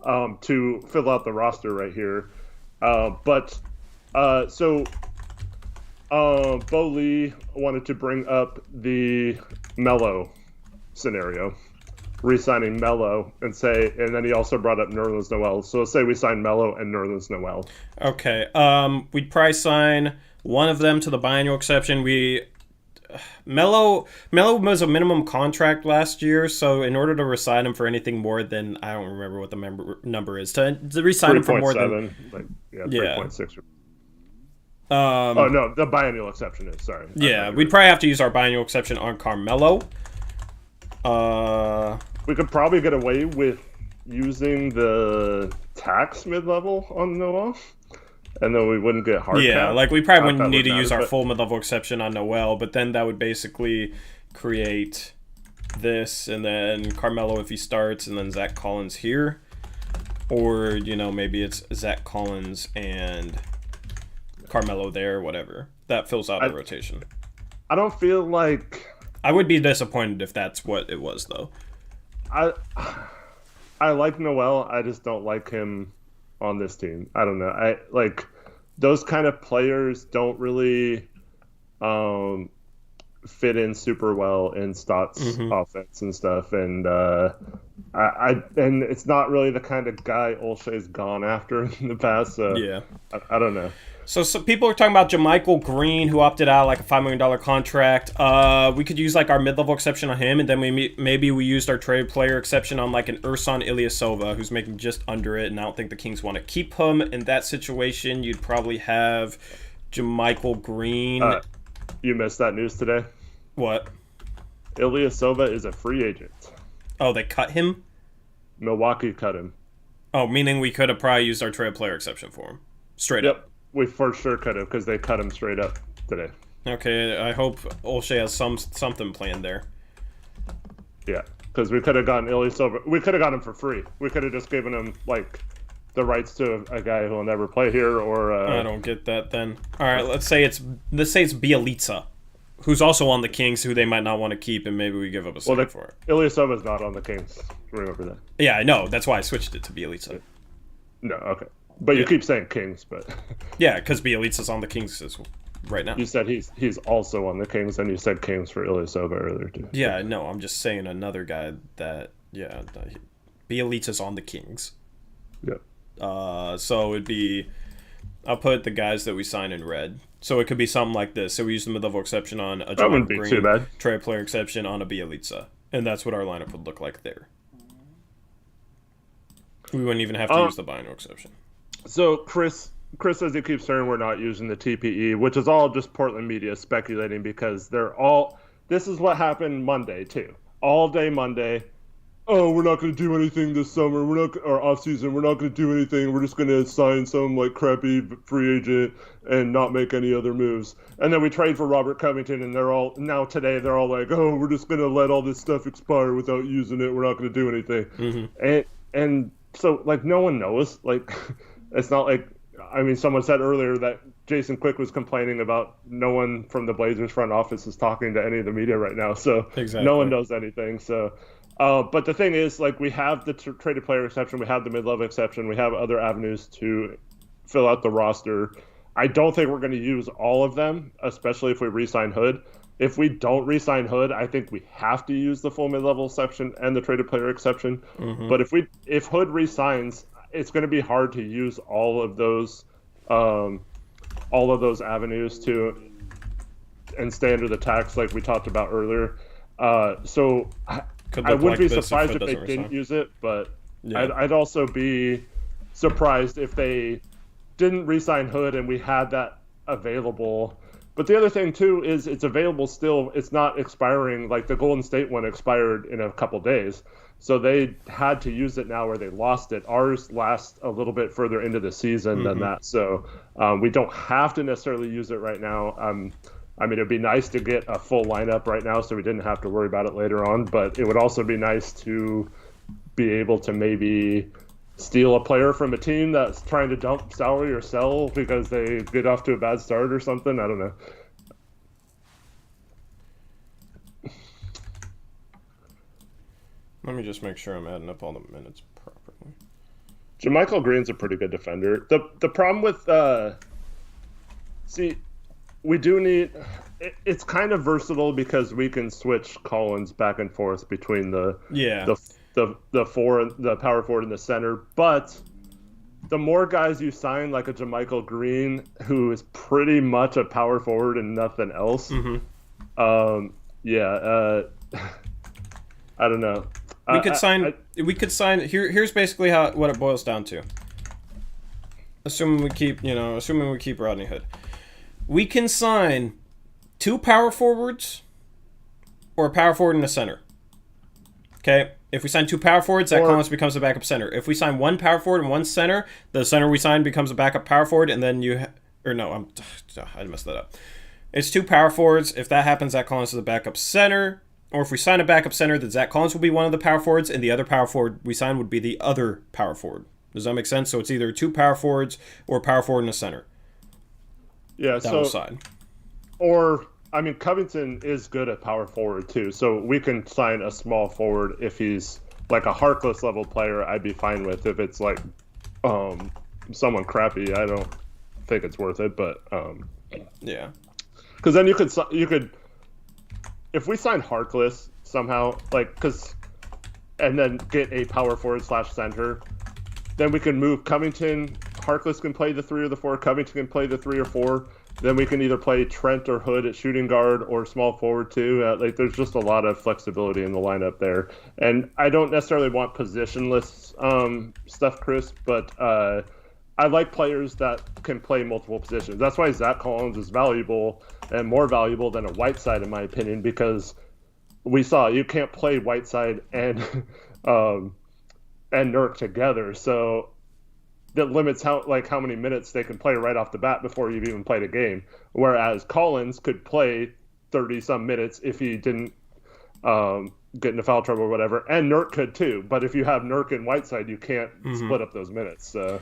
to fill out the roster right here. Bo Lee wanted to bring up the Melo scenario, re-signing Melo, and then he also brought up Nerlens Noel. So let's say we sign Melo and Nerlens Noel. Okay. We'd probably sign one of them to the biannual exception. Melo was a minimum contract last year, so in order to resign him for anything more than, I don't remember what the number is, to resign him for more than 3.6. Oh no, the biennial exception is, sorry. Yeah, we'd probably have to use our biennial exception on Carmelo. We could probably get away with using the tax mid-level on Noel, and then we wouldn't get hard cap. Like we probably wouldn't need to use our full mid-level exception on Noel, but then that would basically create this, and then Carmelo if he starts, and then Zach Collins here. Or, maybe it's Zach Collins and Carmelo there, whatever. That fills out the rotation. I don't feel like... I would be disappointed if that's what it was, though. I like Noel. I just don't like him on this team. I don't know. I like those kind of players don't really fit in super well in Stott's offense and stuff. And and it's not really the kind of guy Olshay's gone after in the past. So yeah, I don't know. So people are talking about JaMychal Green, who opted out like a $5 million contract. We could use like our mid-level exception on him, and then maybe we used our trade player exception on like an Ersan Ilyasova, who's making just under it, and I don't think the Kings want to keep him. In that situation, you'd probably have JaMychal Green. You missed that news today? What? Ilyasova is a free agent. Oh, they cut him? Milwaukee cut him. Oh, meaning we could have probably used our trade player exception for him. Straight up. We for sure could have, because they cut him straight up today. Okay, I hope Olshay has something planned there. Yeah, because we could have gotten Ilyasova. We could have got him for free. We could have just given him like the rights to a guy who will never play here. Or I don't get that. Then all right, let's say it's Bielitsa, who's also on the Kings, who they might not want to keep, and maybe we give up a second for it. Ilyasova's not on the Kings. Remember that? Yeah, I know. That's why I switched it to Bielitsa. No, okay. But you keep saying Kings, but... Yeah, because Bielitsa's on the Kings right now. You said he's also on the Kings, and you said Kings for Ilyasova earlier, too. Yeah, no, I'm just saying another guy that, Bielitsa's on the Kings. Yeah. So it'd be... I'll put the guys that we sign in red. So it could be something like this. So we use the mid-level exception on a JaMychal Green, too bad. Trade player exception on a Bielitsa. And that's what our lineup would look like there. We wouldn't even have to use the biennial exception. So Chris says he keeps saying we're not using the TPE, which is all just Portland media speculating, because this is what happened Monday too. All day Monday, oh, we're not going to do anything this summer. Or off season, we're not going to do anything. We're just going to sign some like crappy free agent and not make any other moves. And then we trade for Robert Covington, and they're all like, oh, we're just going to let all this stuff expire without using it. We're not going to do anything. Mm-hmm. And so like no one knows, like. It's not like, I mean, someone said earlier that Jason Quick was complaining about no one from the Blazers front office is talking to any of the media right now. So exactly. No one knows anything. So, but the thing is, like, we have the traded player exception, we have the mid-level exception, we have other avenues to fill out the roster. I don't think we're going to use all of them, especially if we re-sign Hood. If we don't re-sign Hood, I think we have to use the full mid-level exception and the traded player exception. Mm-hmm. But if Hood re-signs, it's going to be hard to use all of those avenues and stay under the tax like we talked about earlier. So I wouldn't be surprised if they didn't use it, but yeah. I'd also be surprised if they didn't re-sign Hood and we had that available. But the other thing too is it's available still. It's not expiring. Like the Golden State one expired in a couple days. So they had to use it now where they lost it. Ours lasts a little bit further into the season than that. So we don't have to necessarily use it right now. I mean, it'd be nice to get a full lineup right now so we didn't have to worry about it later on. But it would also be nice to be able to maybe steal a player from a team that's trying to dump salary or sell because they get off to a bad start or something. I don't know. Let me just make sure I'm adding up all the minutes properly. JaMychal Green's a pretty good defender. The problem with we do need it's kind of versatile because we can switch Collins back and forth between the power forward and the center. But the more guys you sign, like a JaMychal Green, who is pretty much a power forward and nothing else, Yeah. I don't know. We could sign. We could sign. Here's basically what it boils down to. Assuming we keep Rodney Hood, we can sign 2 power forwards or a power forward and a center. Okay. If we sign 2 power forwards, Zach Collins becomes a backup center. If we sign 1 power forward and 1 center, the center we sign becomes a backup power forward, and then I messed that up. It's 2 power forwards. If that happens, Zach Collins is a backup center. Or if we sign a backup center, then Zach Collins will be one of the power forwards, and the other power forward we sign would be the other power forward. Does that make sense? So it's either 2 power forwards or a power forward and a center. Yeah, That side. Or, I mean, Covington is good at power forward, too. So we can sign a small forward if he's like a Harkless level player. I'd be fine with. If it's like someone crappy, I don't think it's worth it. But yeah, because then you could if we sign Harkless somehow, and then get a power forward / center, then we can move Covington. Harkless can play the 3 or the 4. Covington can play the 3 or 4. Then we can either play Trent or Hood at shooting guard or small forward too. There's just a lot of flexibility in the lineup there. And I don't necessarily want positionless stuff, Chris, but I like players that can play multiple positions. That's why Zach Collins is valuable and more valuable than a Whiteside, in my opinion, because we saw you can't play Whiteside and Nurk together. So that limits how many minutes they can play right off the bat before you've even played a game. Whereas Collins could play 30-some minutes if he didn't get into foul trouble or whatever, and Nurk could too. But if you have Nurk and Whiteside, you can't split up those minutes. So,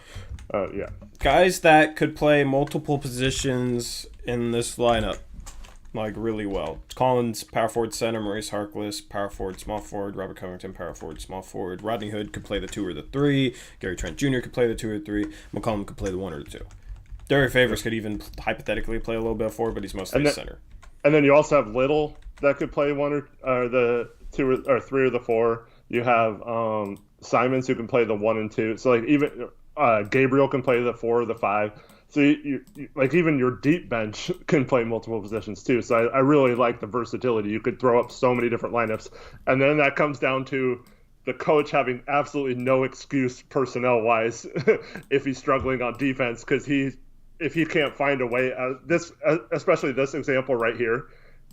yeah. Guys that could play multiple positions in this lineup, really well. Collins, power forward, center. Maurice Harkless, power forward, small forward. Robert Covington, power forward, small forward. Rodney Hood could play the 2 or the 3. Gary Trent Jr. could play the 2 or 3. McCollum could play the 1 or the 2. Derek Favors could even hypothetically play a little bit of 4, but he's mostly a center. And then you also have Little that could play 1 or the 2 or 3 or the 4. You have Simons who can play the 1 and 2. So even Gabriel can play the 4 or the 5. So you even your deep bench can play multiple positions too. So I really like the versatility. You could throw up so many different lineups, and then that comes down to the coach having absolutely no excuse personnel wise if he's struggling on defense, because if he can't find a way this, especially this example right here.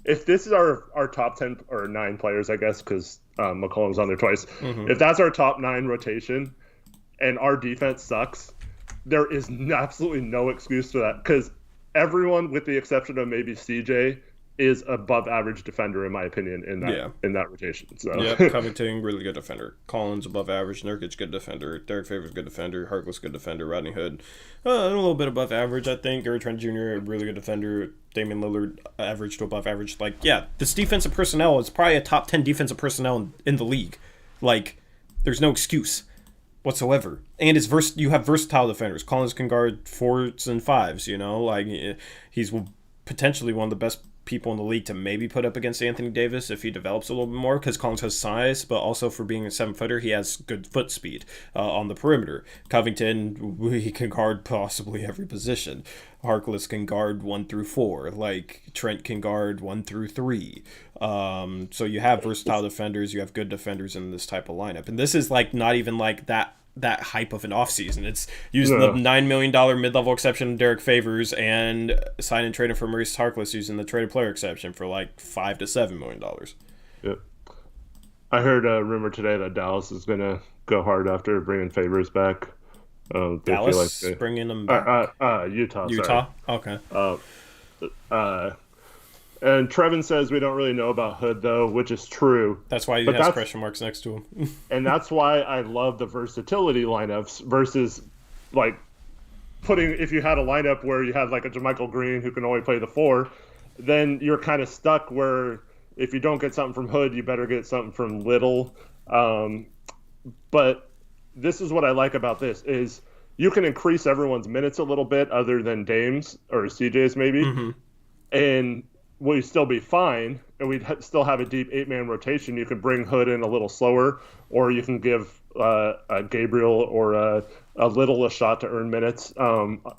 If this is our top 10 or 9 players, I guess, because McCollum's on there twice. If that's our top 9 rotation and our defense sucks, there is absolutely no excuse for that, because everyone, with the exception of maybe CJ, is above average defender in my opinion in that rotation. So yeah, Covington really good defender. Collins above average. Nurkic good defender. Derek Favors good defender. Harkless good defender. Rodney Hood a little bit above average, I think. Gary Trent Jr. really good defender. Damian Lillard average to above average. This defensive personnel is probably a top 10 defensive personnel in the league. There's no excuse whatsoever. And you have versatile defenders. Collins can guard 4s and 5s, he's potentially one of the best people in the league to maybe put up against Anthony Davis if he develops a little bit more, because Collins has size, but also for being a 7-footer, he has good foot speed on the perimeter. Covington, he can guard possibly every position. Harkless can guard 1 through 4. Trent can guard 1 through 3. So you have versatile defenders, you have good defenders in this type of lineup. And this is not even that hype of an offseason. It's using the $9 million mid-level exception Derek Favors and signing and trading for Maurice Harkless using the traded player exception for $5 to $7 million. Yep. I heard a rumor today that Dallas is going to go hard after bringing Favors back. Dallas bringing them back? Utah. Utah? Okay. And Trevin says we don't really know about Hood, though, which is true. That's why he has question marks next to him. And that's why I love the versatility lineups versus, if you had a lineup where you had, a JaMychal Green who can only play the 4, then you're kind of stuck where if you don't get something from Hood, you better get something from Little. But this is what I like about this is you can increase everyone's minutes a little bit other than Dame's or CJ's maybe. And we'd still be fine, and we'd still have a deep 8-man rotation. You can bring Hood in a little slower, or you can give a Gabriel or a Little a shot to earn minutes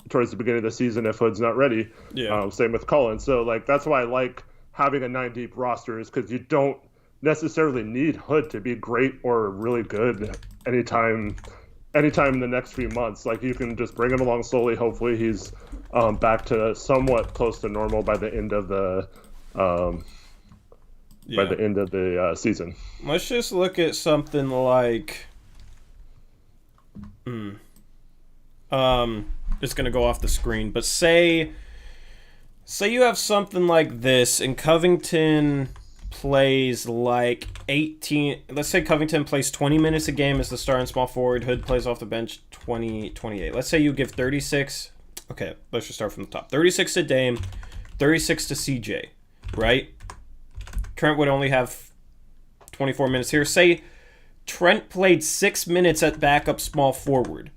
towards the beginning of the season if Hood's not ready. Yeah. Same with Collins. So that's why I like having a 9-deep roster is because you don't necessarily need Hood to be great or really good anytime in the next few months. Like, you can just bring him along slowly. Hopefully he's back to somewhat close to normal by the end of the season. Let's just look at something like it's gonna go off the screen, but say you have something like this and Covington plays like 18. Let's say Covington plays 20 minutes a game as the starting small forward. Hood plays off the bench 28. Let's say you give 36. Okay, let's just start from the top. 36 to Dame, 36 to CJ, right? Trent would only have 24 minutes here. Say Trent played 6 minutes at backup small forward.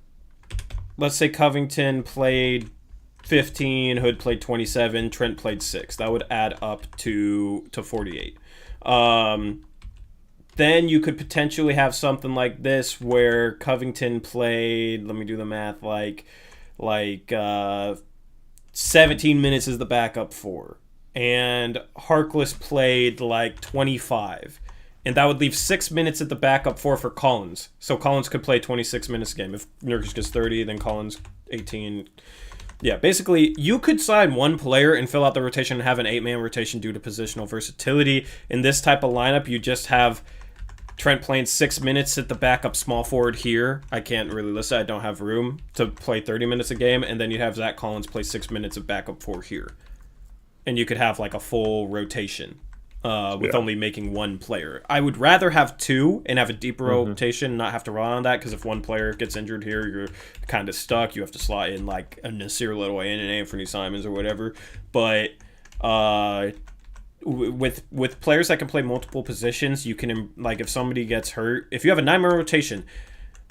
Let's say Covington played 15, Hood played 27, Trent played 6. That would add up to 48. Then you could potentially have something like this where Covington played, let me do the math, like 17 minutes as the backup 4. And Harkless played like 25. And that would leave 6 minutes at the backup 4 for Collins. So Collins could play 26 minutes a game. If Nurkic gets 30, then Collins 18. Yeah, basically, you could sign one player and fill out the rotation and have an 8-man rotation due to positional versatility. In this type of lineup, you just have Trent playing 6 minutes at the backup small forward here. I can't really list it. I don't have room to play 30 minutes a game. And then you'd have Zach Collins play 6 minutes of backup 4 here. And you could have like a full rotation with only making one player. I would rather have 2 and have a deeper rotation, not have to rely on that, because if one player gets injured here, you're kind of stuck. You have to slot in like a Nasir Little and an Anthony Simons or whatever. But with players that can play multiple positions, you can, like, if somebody gets hurt, if you have a 9-man rotation,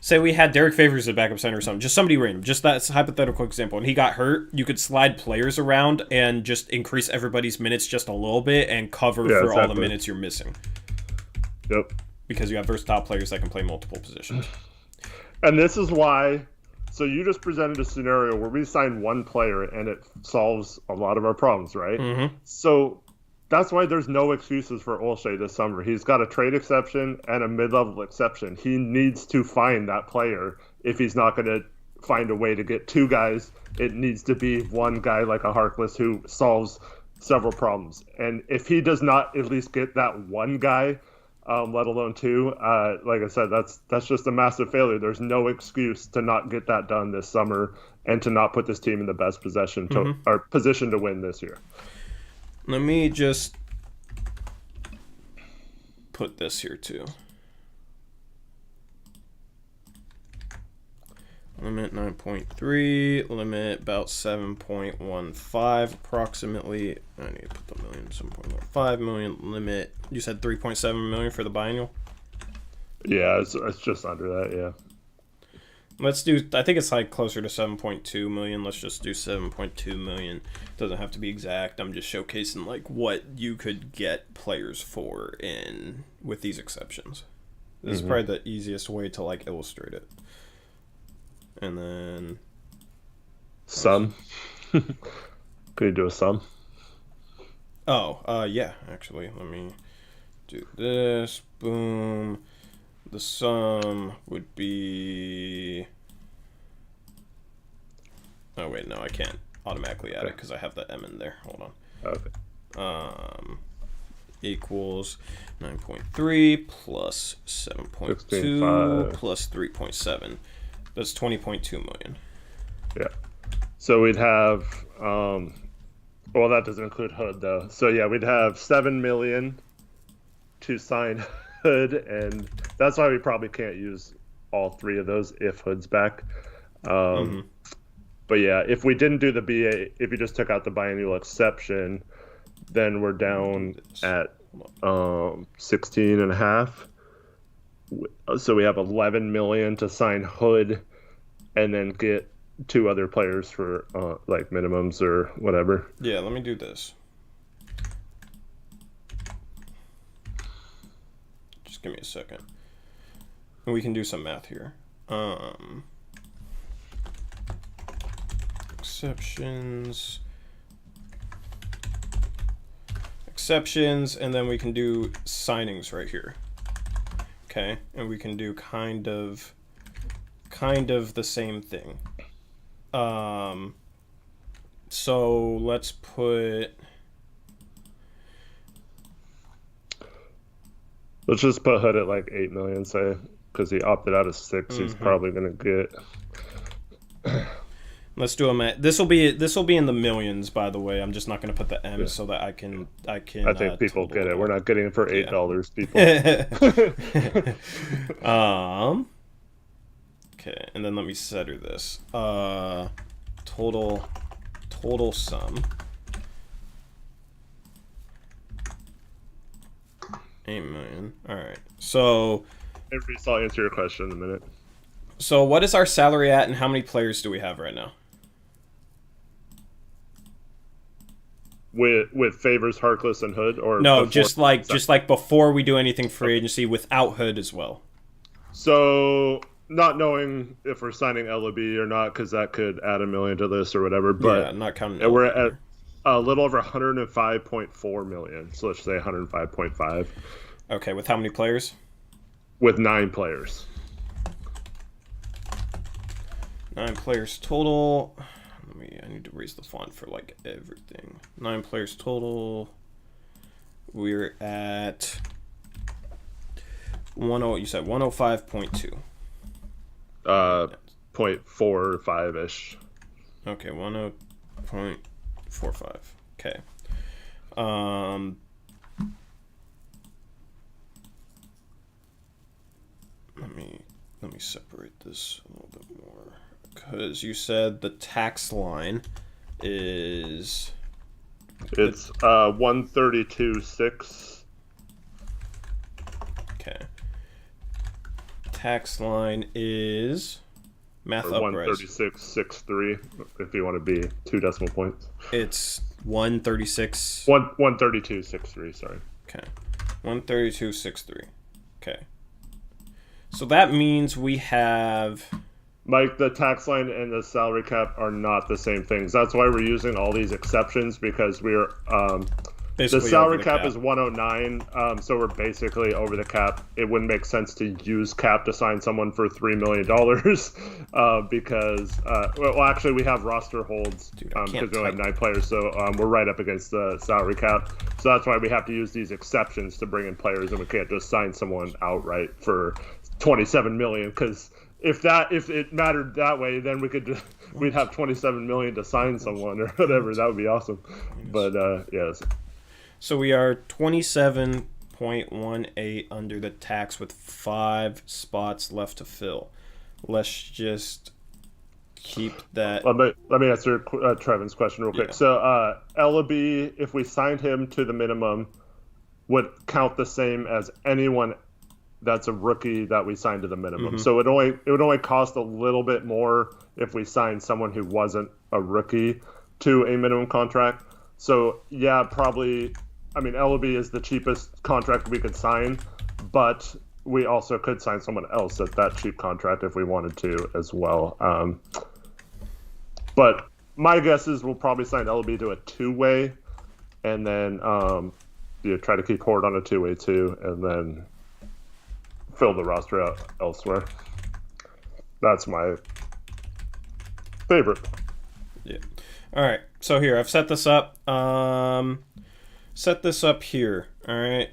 say we had Derek Favors as a backup center or something, just somebody random, just that's a hypothetical example, and he got hurt, you could slide players around and just increase everybody's minutes just a little bit and cover for all the minutes you're missing. Yep. Because you have versatile players that can play multiple positions. And this is why, so you just presented a scenario where we sign one player and it solves a lot of our problems, right? Mm-hmm. So that's why there's no excuses for Olshey this summer. He's got a trade exception and a mid-level exception. He needs to find that player. If he's not going to find a way to get 2 guys, it needs to be one guy like a Harkless who solves several problems. And if he does not at least get that one guy, let alone 2, like I said, that's just a massive failure. There's no excuse to not get that done this summer and to not put this team in the best position to win this year. Let me just put this here too. Limit 9.3, limit about 7.15 approximately. I need to put the million, 7.15 million, limit. You said 3.7 million for the biannual? Yeah, it's just under that, yeah. Let's do, I think it's like closer to 7.2 million. Let's just do 7.2 million. Doesn't have to be exact. I'm just showcasing like what you could get players for with these exceptions. This is probably the easiest way to like illustrate it. And then sum. Could you do a sum? Oh, yeah, actually. Let me do this. Boom. The sum would be... Oh, wait, no, I can't automatically add it because I have the M in there. Hold on. Okay. Equals 9.3 plus 7.2 plus 3.7. That's 20.2 million. Yeah. So we'd have... well, that doesn't include Hood, though. So, yeah, we'd have 7 million to sign Hood, and that's why we probably can't use all 3 of those if Hood's back. But yeah, if we didn't do the BA, if you just took out the biannual exception, then we're down at 16 and a half. So we have 11 million to sign Hood and then get 2 other players for like minimums or whatever. Yeah, let me do this. Just give me a second. And we can do some math here. exceptions, and then we can do signings right here. Okay, and we can do kind of the same thing. So let's put. Let's just put Hood at like 8 million, say, because he opted out of 6. He's probably gonna get. Let's do them at. This will be in the millions, by the way. I'm just not gonna put the M so that I can. I think people get it. We're not getting it for $8, people. Okay, and then let me center this. Total sum. 8 million. All right. So. I'll answer your question in a minute. So what is our salary at, and how many players do we have right now? With Favors, Harkless, and Hood, or no, just like before we do anything free agency without Hood as well. So not knowing if we're signing LOB or not, because that could add $1 million to this or whatever. But yeah, not counting. We're at a little over 105.4 million. So let's say 105.5. Okay, with how many players? With 9 players. 9 players total. I need to raise the font for like everything. 9 players total. We're at you said 105.2. 0.45 ish. Okay, 10.45. Okay. Let me separate this a little bit more, because you said the tax line is. It's 132.6. Okay. Tax line is math Uprise. 136.63 if you want to be 2 decimal points. It's 136. 132.63. Sorry. Okay. 132.63. Okay. So that means we have. Mike, the tax line and the salary cap are not the same things. That's why we're using all these exceptions, because we're the salary cap is 109, so we're basically over the cap. It wouldn't make sense to use cap to sign someone for $3 million because well, actually we have roster holds because we only have 9 players, so we're right up against the salary cap. So that's why we have to use these exceptions to bring in players, and we can't just sign someone outright for 27 million, because if it mattered that way, then we'd have 27 million to sign someone or whatever. That would be awesome. But yes. So we are 27.18 under the tax with 5 spots left to fill. Let's just keep that. Let me answer Trevin's question real quick. So Ellaby, if we signed him to the minimum, would count the same as anyone that's a rookie that we signed to the minimum. Mm-hmm. So it would only cost a little bit more if we signed someone who wasn't a rookie to a minimum contract. So yeah, probably. I mean, Ellaby is the cheapest contract we could sign, but we also could sign someone else at that cheap contract if we wanted to as well. But my guess is we'll probably sign Ellaby to a 2-way, and then try to keep Horde on a 2-way too, and then fill the roster out elsewhere. That's my favorite. Yeah. All right. So here, I've set this up. Here. All right.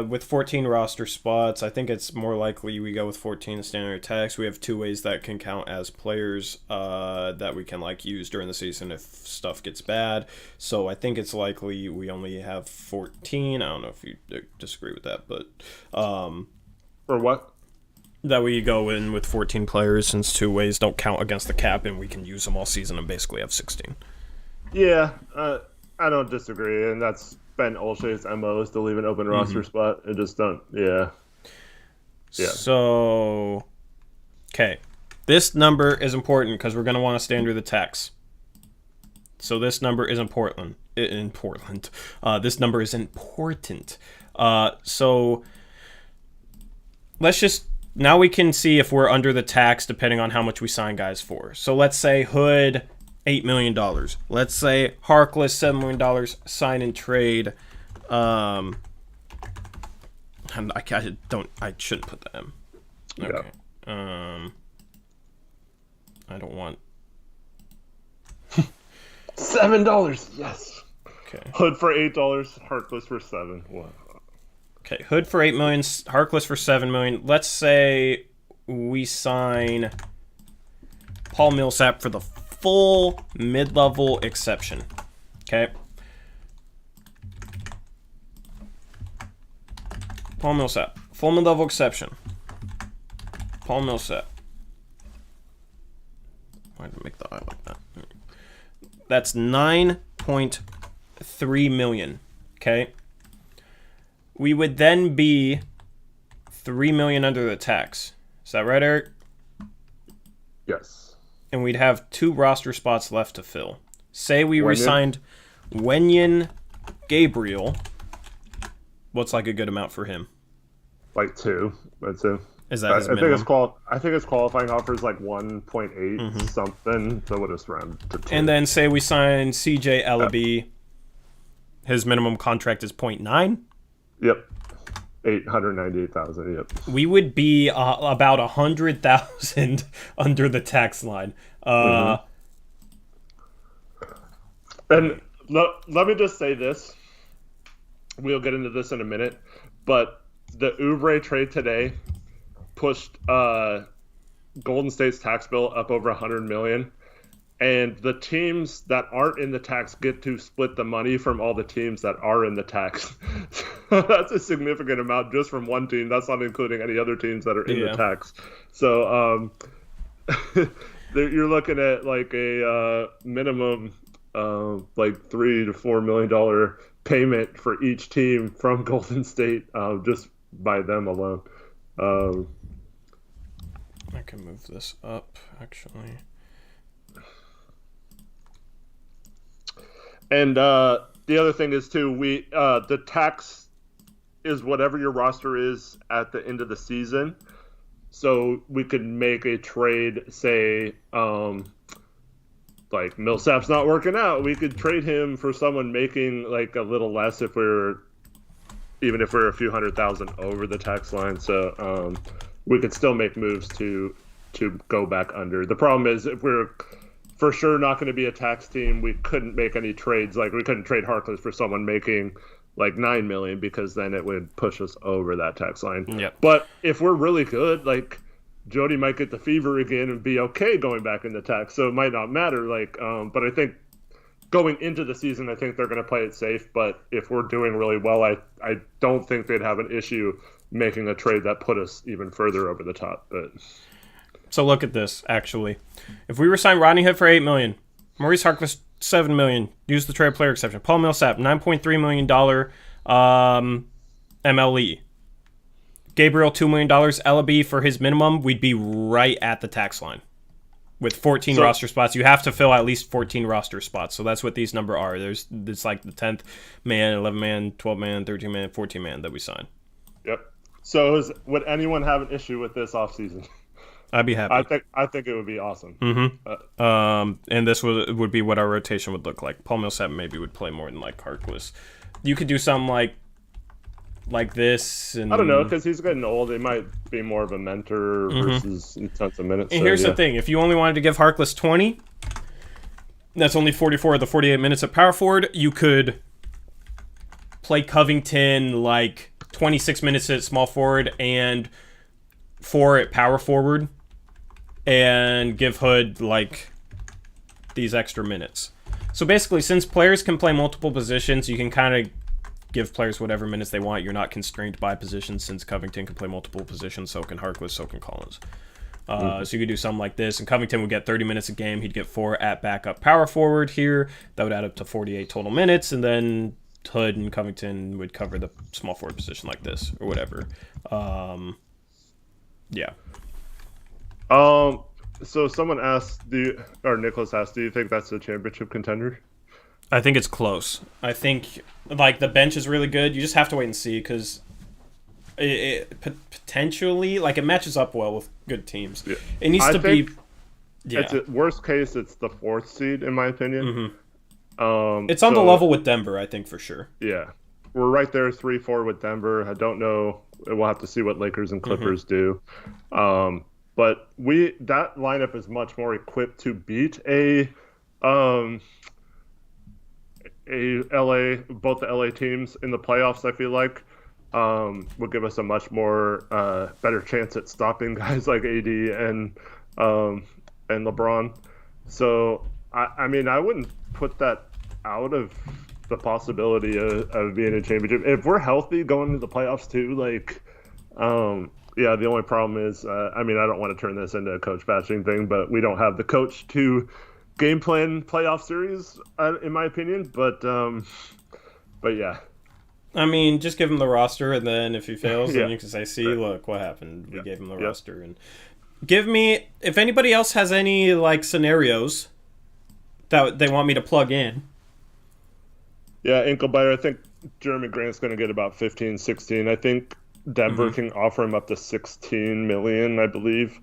With 14 roster spots, I think it's more likely we go with 14 standard attacks. We have 2 ways that can count as players that we can use during the season if stuff gets bad. So I think it's likely we only have 14. I don't know if you disagree with that, but or what? That we go in with 14 players, since 2 ways don't count against the cap, and we can use them all season and basically have 16. Yeah, I don't disagree, and that's Ben Olshay's MO is to leave an open roster spot and just don't. Yeah. So, okay, this number is important because we're going to want to stay under the tax. So this number is important. This number is important. So let's just. Now we can see if we're under the tax depending on how much we sign guys for. So let's say Hood, $8 million. Let's say Harkless, $7 million, sign and trade, And I shouldn't put the M. Okay. Yeah. I don't want $7. Yes. Okay. Hood for $8. Harkless for $7. Wow. Okay. Hood for $8 million. Harkless for $7 million. Let's say we sign Paul Millsap for the full mid-level exception. Okay. Paul Millsap. Full mid-level exception. Paul Millsap. Why did I make the eye like that? That's $9.3 million. Okay. We would then be $3 million under the tax. Is that right, Eric? Yes. And we'd have 2 roster spots left to fill. Say we re-signed Wenyen Gabriel. What's like a good amount for him? Like 2. That's it. Is that his minimum? I think his qualifying offer is like 1.8 something. So we'll just round to 2. And then say we sign CJ Ellaby. His minimum contract is 0.9. Yep. 898,000. Yep. We would be about 100,000 under the tax line. And let me just say this. We'll get into this in a minute, but the Oubre trade today pushed Golden State's tax bill up over $100 million, and the teams that aren't in the tax get to split the money from all the teams that are in the tax. That's a significant amount just from one team. That's not including any other teams that are in the tax. So you're looking at like a minimum like $3 to $4 million payment for each team from Golden State just by them alone. I can move this up, actually. And the other thing is, too, the tax is whatever your roster is at the end of the season. So we could make a trade, say, like Millsap's not working out. We could trade him for someone making like a little less even if we're a few $100,000 over the tax line. So we could still make moves to go back under. The problem is if we're for sure not going to be a tax team, we couldn't make any trades. Like we couldn't trade Harkless for someone making like $9 million because then it would push us over that tax line. Yep. But if we're really good, like Jody might get the fever again and be okay going back in the tax. So it might not matter. Like, but I think going into the season, I think they're going to play it safe. But if we're doing really well, I don't think they'd have an issue making a trade that put us even further over the top. But so look at this, actually. If we resign Rodney Hood for $8 million, Maurice Harkless $7 million, use the trade player exception. Paul Millsap, $9.3 million MLE. Gabriel, $2 million. Ellaby for his minimum, we'd be right at the tax line. With 14 roster spots, you have to fill at least 14 roster spots. So that's what these numbers are. It's like the 10th man, 11 man, 12 man, 13 man, 14 man that we sign. Yep. So would anyone have an issue with this offseason? I'd be happy. I think it would be awesome. Mm-hmm. And this would be what our rotation would look like. Paul Millsap maybe would play more than like Harkless. You could do something like this. And I don't know, because he's getting old. He might be more of a mentor versus tons of minutes. And here's the thing. If you only wanted to give Harkless 20, that's only 44 of the 48 minutes at power forward. You could play Covington like 26 minutes at small forward and 4 at power forward and give Hood like these extra minutes. So basically, since players can play multiple positions, you can kind of give players whatever minutes they want. You're not constrained by positions since Covington can play multiple positions, so can Harkless, so can Collins. So you could do something like this, and Covington would get 30 minutes a game. He'd get 4 at backup power forward here. That would add up to 48 total minutes, and then Hood and Covington would cover the small forward position like this or whatever. Yeah. So someone asked, Nicholas asked, do you think that's a championship contender? I think it's close. I think like the bench is really good. You just have to wait and see because it potentially like it matches up well with good teams. Yeah. It needs to be. Yeah. Worst case, it's the 4th seed in my opinion. It's on the level with Denver, I think for sure. Yeah. we're right there 3-4 with Denver. I don't know. We'll have to see what Lakers and Clippers do. But that lineup is much more equipped to beat both the LA teams in the playoffs. I feel like will give us a much more better chance at stopping guys like AD and LeBron. So I mean, I wouldn't put that out of the possibility of being a championship if we're healthy going into the playoffs too. Like, yeah, the only problem is, I mean, I don't want to turn this into a coach bashing thing, but we don't have the coach to game plan playoff series, in my opinion. But yeah. I mean, just give him the roster, and then if he fails, Yeah. then you can say, see, look what happened. We gave him the roster. And give me, if anybody else has any, like, scenarios that they want me to plug in. Yeah, ankle biter. I think Jeremy Grant's going to get about 15, 16. I think Denver can offer him up to 16 million, I believe.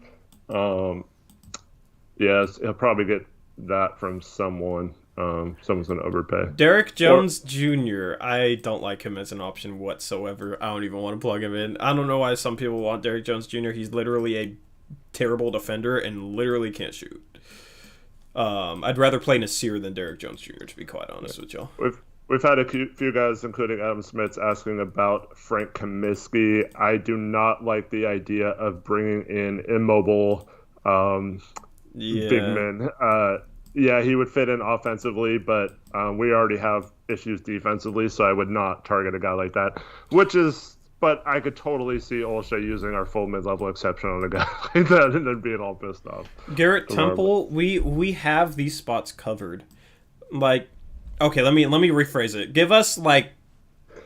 Yes, he'll probably get that from someone. Someone's going to overpay. Derrick Jones Jr. I don't like him as an option whatsoever. I don't even want to plug him in. I don't know why some people want Derrick Jones Jr. He's literally a terrible defender and literally can't shoot. I'd rather play Nasir than Derrick Jones Jr., to be quite honest with y'all. We've had a few guys, including Adam Smith, asking about Frank Kaminsky. I do not like the idea of bringing in immobile big men. Yeah, he would fit in offensively, but we already have issues defensively, so I would not target a guy like that. But I could totally see Olshey using our full mid-level exception on a guy like that and then being all pissed off. Garrett Temple, we have these spots covered. Like, okay, let me rephrase it. Give us like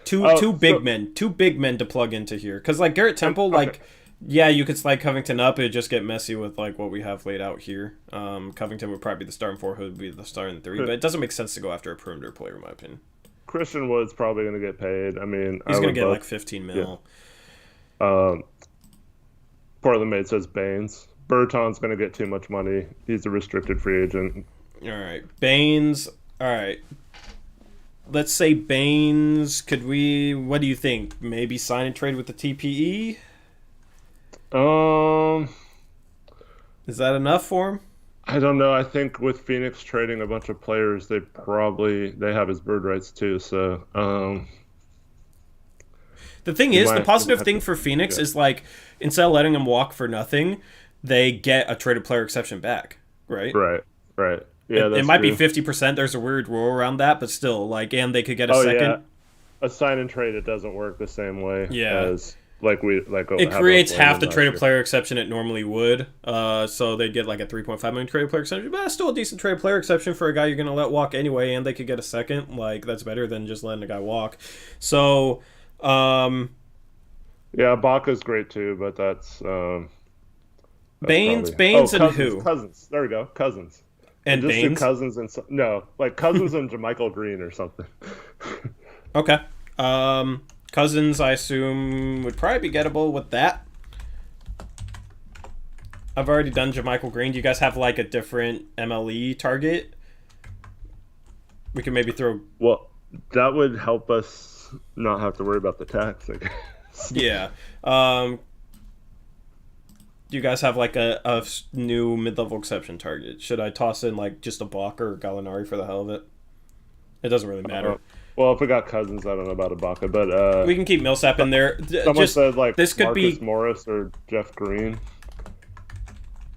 two big men to plug into here. Because like Garrett Temple, like, yeah, you could slide Covington up. It'd just get messy with like what we have laid out here. Covington would probably be the starting 4, Hood would be the starting 3. But it doesn't make sense to go after a perimeter player, in my opinion. Christian Wood's probably going to get paid. I mean, he's going to get like 15 mil. Yeah. Portland Mate says Baines. Berton's going to get too much money. He's a restricted free agent. All right, Baines. All right. Let's say Baines. Could we? What do you think? Maybe sign and trade with the TPE. Is that enough for him? I don't know. I think with Phoenix trading a bunch of players, they have his bird rights too. So the thing is, the positive thing for Phoenix is like instead of letting him walk for nothing, they get a traded player exception back, right? Right. Yeah, it might be 50%. There's a weird rule around that, but still, like, and they could get a second. Yeah. A sign and trade, it doesn't work the same way as it creates half the traded player exception it normally would. So they'd get like a 3.5 million traded player exception, but that's still a decent traded player exception for a guy you're going to let walk anyway, and they could get a second. Like, that's better than just letting a guy walk. So, yeah, Baca's great too, but that's Baines Cousins, and who? Cousins. There we go. Cousins. And just Baines? Cousins and Cousins and JaMychal Green or something. Okay. Cousins, I assume, would probably be gettable with that. I've already done JaMychal Green. Do you guys have like a different MLE target? We can maybe throw. Well, that would help us not have to worry about the tax, I guess. Yeah. Do you guys have like a new mid-level exception target? Should I toss in like just a Ibaka or Gallinari for the hell of it? It doesn't really matter. Well, if we got Cousins, I don't know about Ibaka, but we can keep Millsap in there. Someone said like this could Marcus be Morris or Jeff Green.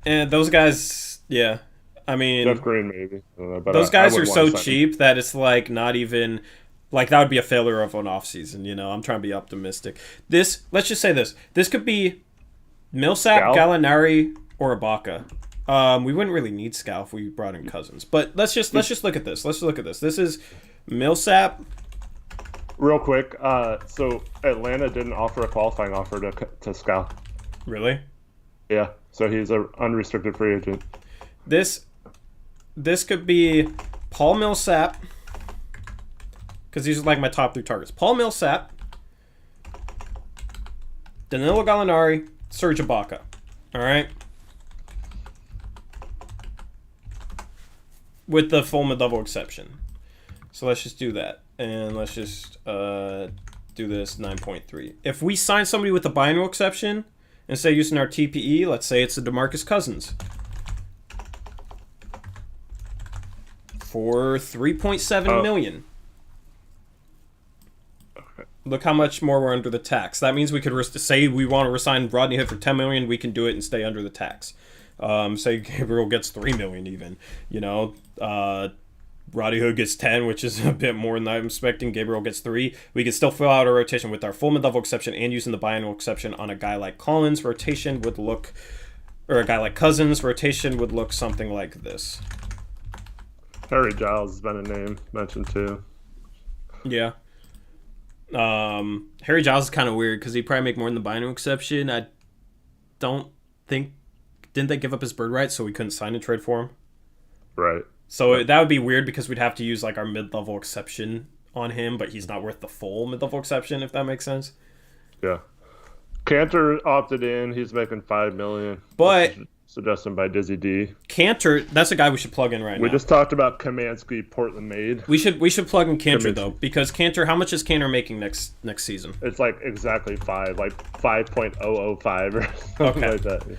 And those guys, yeah. I mean, Jeff Green maybe. But those guys are so cheap that it's like not even like that would be a failure of an offseason, you know. I'm trying to be optimistic. Let's just say this. This could be Millsap, Gallinari, or Ibaka. We wouldn't really need Scal if we brought in Cousins. But let's just look at this. Let's look at this. This is Millsap. Real quick, so Atlanta didn't offer a qualifying offer to Scal. Really? Yeah. So he's an unrestricted free agent. This could be Paul Millsap, because these are like my top 3 targets. Paul Millsap, Danilo Gallinari, Serge Ibaka. All right? With the full mid-level exception. So let's just do that. and let's just do this 9.3. If we sign somebody with a biannual exception, instead of using our TPE, let's say it's a DeMarcus Cousins for $3.7 million. Look how much more we're under the tax. That means we could say we want to resign Rodney Hood for $10 million. We can do it and stay under the tax. Say Gabriel gets $3 million even. You know, Rodney Hood gets 10, which is a bit more than I'm expecting. Gabriel gets 3. We can still fill out our rotation with our full mid-level exception and using the biannual exception on a guy like Collins. Rotation would look, or a guy like Cousins. Rotation would look something like this. Harry Giles has been a name mentioned too. Yeah. Harry Giles is kind of weird because he'd probably make more than the biannual exception. I don't think... Didn't they give up his bird rights so we couldn't sign and trade for him? Right. So that would be weird because we'd have to use like our mid-level exception on him, but he's not worth the full mid-level exception, if that makes sense. Yeah. Cantor opted in. He's making $5 million. But... Suggested by Dizzy D. Cantor, that's a guy we should plug in right now. We just talked about Kamansky, Portland made. We should plug in Cantor though, because Cantor, how much is Cantor making next season? It's like exactly 5, like 5.005 or something like that. Yeah.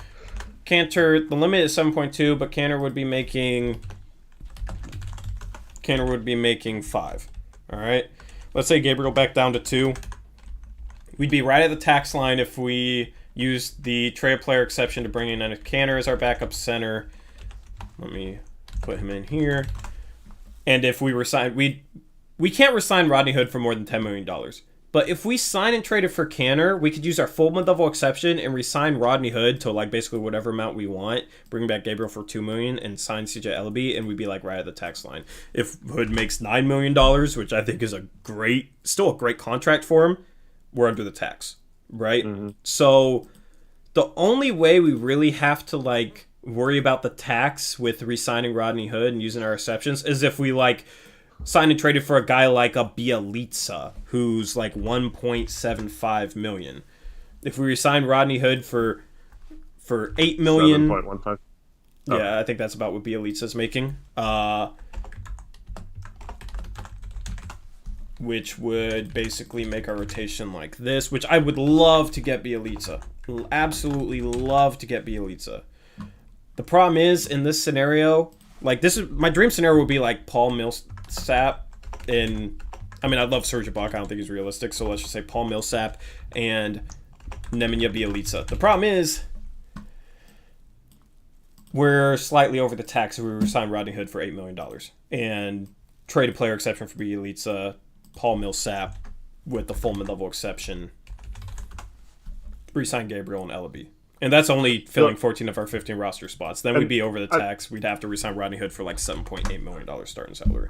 Cantor, the limit is 7.2, but Cantor would be making 5. All right. Let's say Gabriel back down to 2. We'd be right at the tax line if we use the trade player exception to bring in a Cantor as our backup center. Let me put him in here. And if we resign, we can't resign Rodney Hood for more than $10 million. But if we sign and trade it for Cantor, we could use our full mid-level exception and resign Rodney Hood to like basically whatever amount we want, bring back Gabriel for $2 million and sign CJ Ellaby, and we'd be like right at the tax line. If Hood makes $9 million, which I think is still a great contract for him, we're under the tax. Right? Mm-hmm. So the only way we really have to like worry about the tax with re-signing Rodney Hood and using our exceptions is if we like sign and traded for a guy like a Bielitsa who's like $1.75 million. If we resign Rodney Hood for $8 million, 7.15. Yeah, I think that's about what Bielitsa's making. Which would basically make our rotation like this, which I would love to get Bielitsa. Absolutely love to get Bielitsa. The problem is, in this scenario, like this is my dream scenario would be like Paul Millsap and I mean I love Serge Ibaka, I don't think he's realistic, so let's just say Paul Millsap and Nemanja Bielitsa. The problem is we're slightly over the tax if we resign Rodney Hood for $8 million and trade a player exception for Bielitsa, Paul Millsap with the full mid-level exception, resign Gabriel and Ellaby. And that's only filling 14 of our 15 roster spots. Then we'd be over the tax. We'd have to resign Rodney Hood for like $7.8 million starting salary.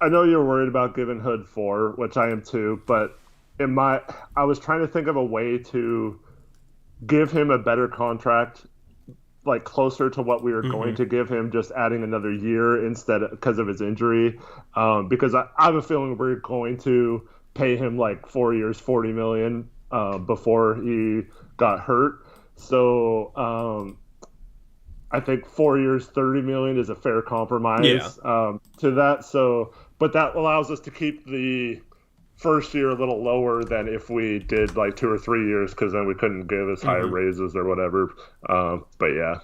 I know you're worried about giving Hood 4, which I am too, but I was trying to think of a way to give him a better contract, like closer to what we were going to give him, just adding another year instead because of his injury. Because I have a feeling we're going to pay him like 4 years, $40 million before he got hurt. So I think 4 years, $30 million is a fair compromise to that. So, but that allows us to keep the first year a little lower than if we did like 2 or 3 years, because then we couldn't give as high raises or whatever. But yeah.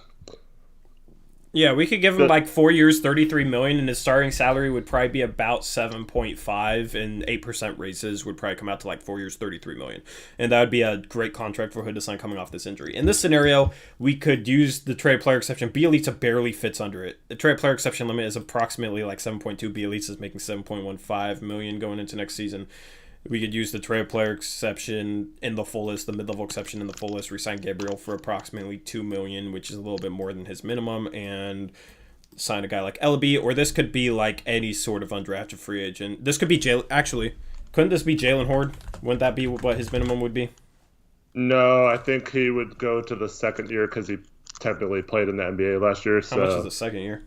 Yeah, we could give him like 4 years, $33 million, and his starting salary would probably be about 7.5, and 8% raises would probably come out to like 4 years, $33 million. And that would be a great contract for Hood to sign coming off this injury. In this scenario, we could use the trade player exception. Bielitsa barely fits under it. The trade player exception limit is approximately like 7.2. Bielitsa is making 7.15 million going into next season. We could use the trade player exception in the fullest, the mid-level exception in the fullest, resign Gabriel for approximately $2 million, which is a little bit more than his minimum, and sign a guy like Ellaby. Or this could be like any sort of undrafted free agent. This could be actually, couldn't this be Jalen Horde? Wouldn't that be what his minimum would be? No, I think he would go to the second year because he technically played in the NBA last year. How much is the second year?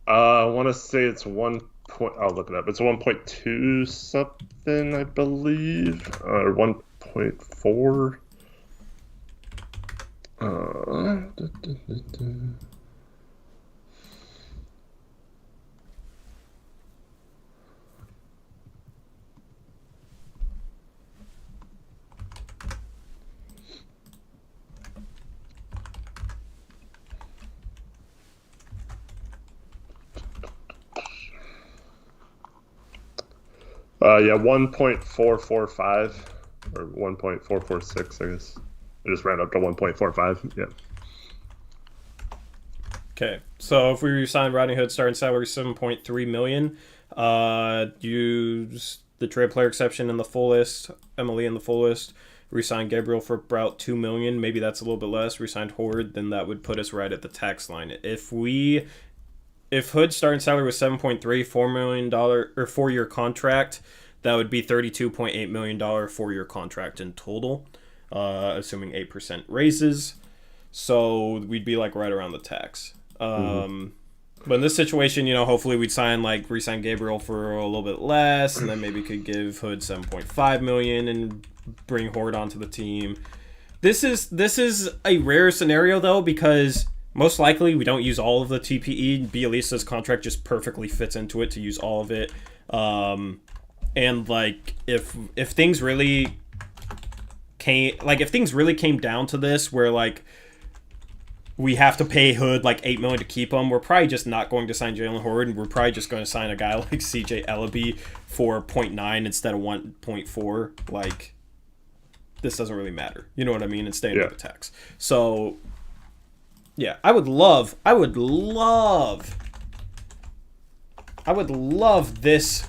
I want to say it's I'll look it up. It's 1.2 something, I believe, or 1.4. Yeah, 1.445 or 1.446, I guess. I just ran up to 1.45. Yeah. Okay, so if we resign Rodney Hood, starting salary $7.3 million, use the trade player exception in the full list, Emily in the full list, resign Gabriel for about $2 million, maybe that's a little bit less, resign Horde, then that would put us right at the tax line. If Hood's starting salary was $7.3 million or 4-year contract, that would be $32.8 million 4-year contract in total, assuming 8% raises. So we'd be like right around the tax. But in this situation, hopefully we'd re-sign Gabriel for a little bit less, and then maybe could give Hood $7.5 million and bring Horde onto the team. This is a rare scenario though, because most likely we don't use all of the TPE. Bielisa's contract just perfectly fits into it to use all of it. And like if things really came down to this, where like we have to pay Hood like $8 million to keep him, we're probably just not going to sign Jalen Horde, and we're probably just going to sign a guy like CJ Ellaby for 0.9 instead of 1.4. Like, this doesn't really matter. You know what I mean? And staying with the tax. So, yeah, I would love this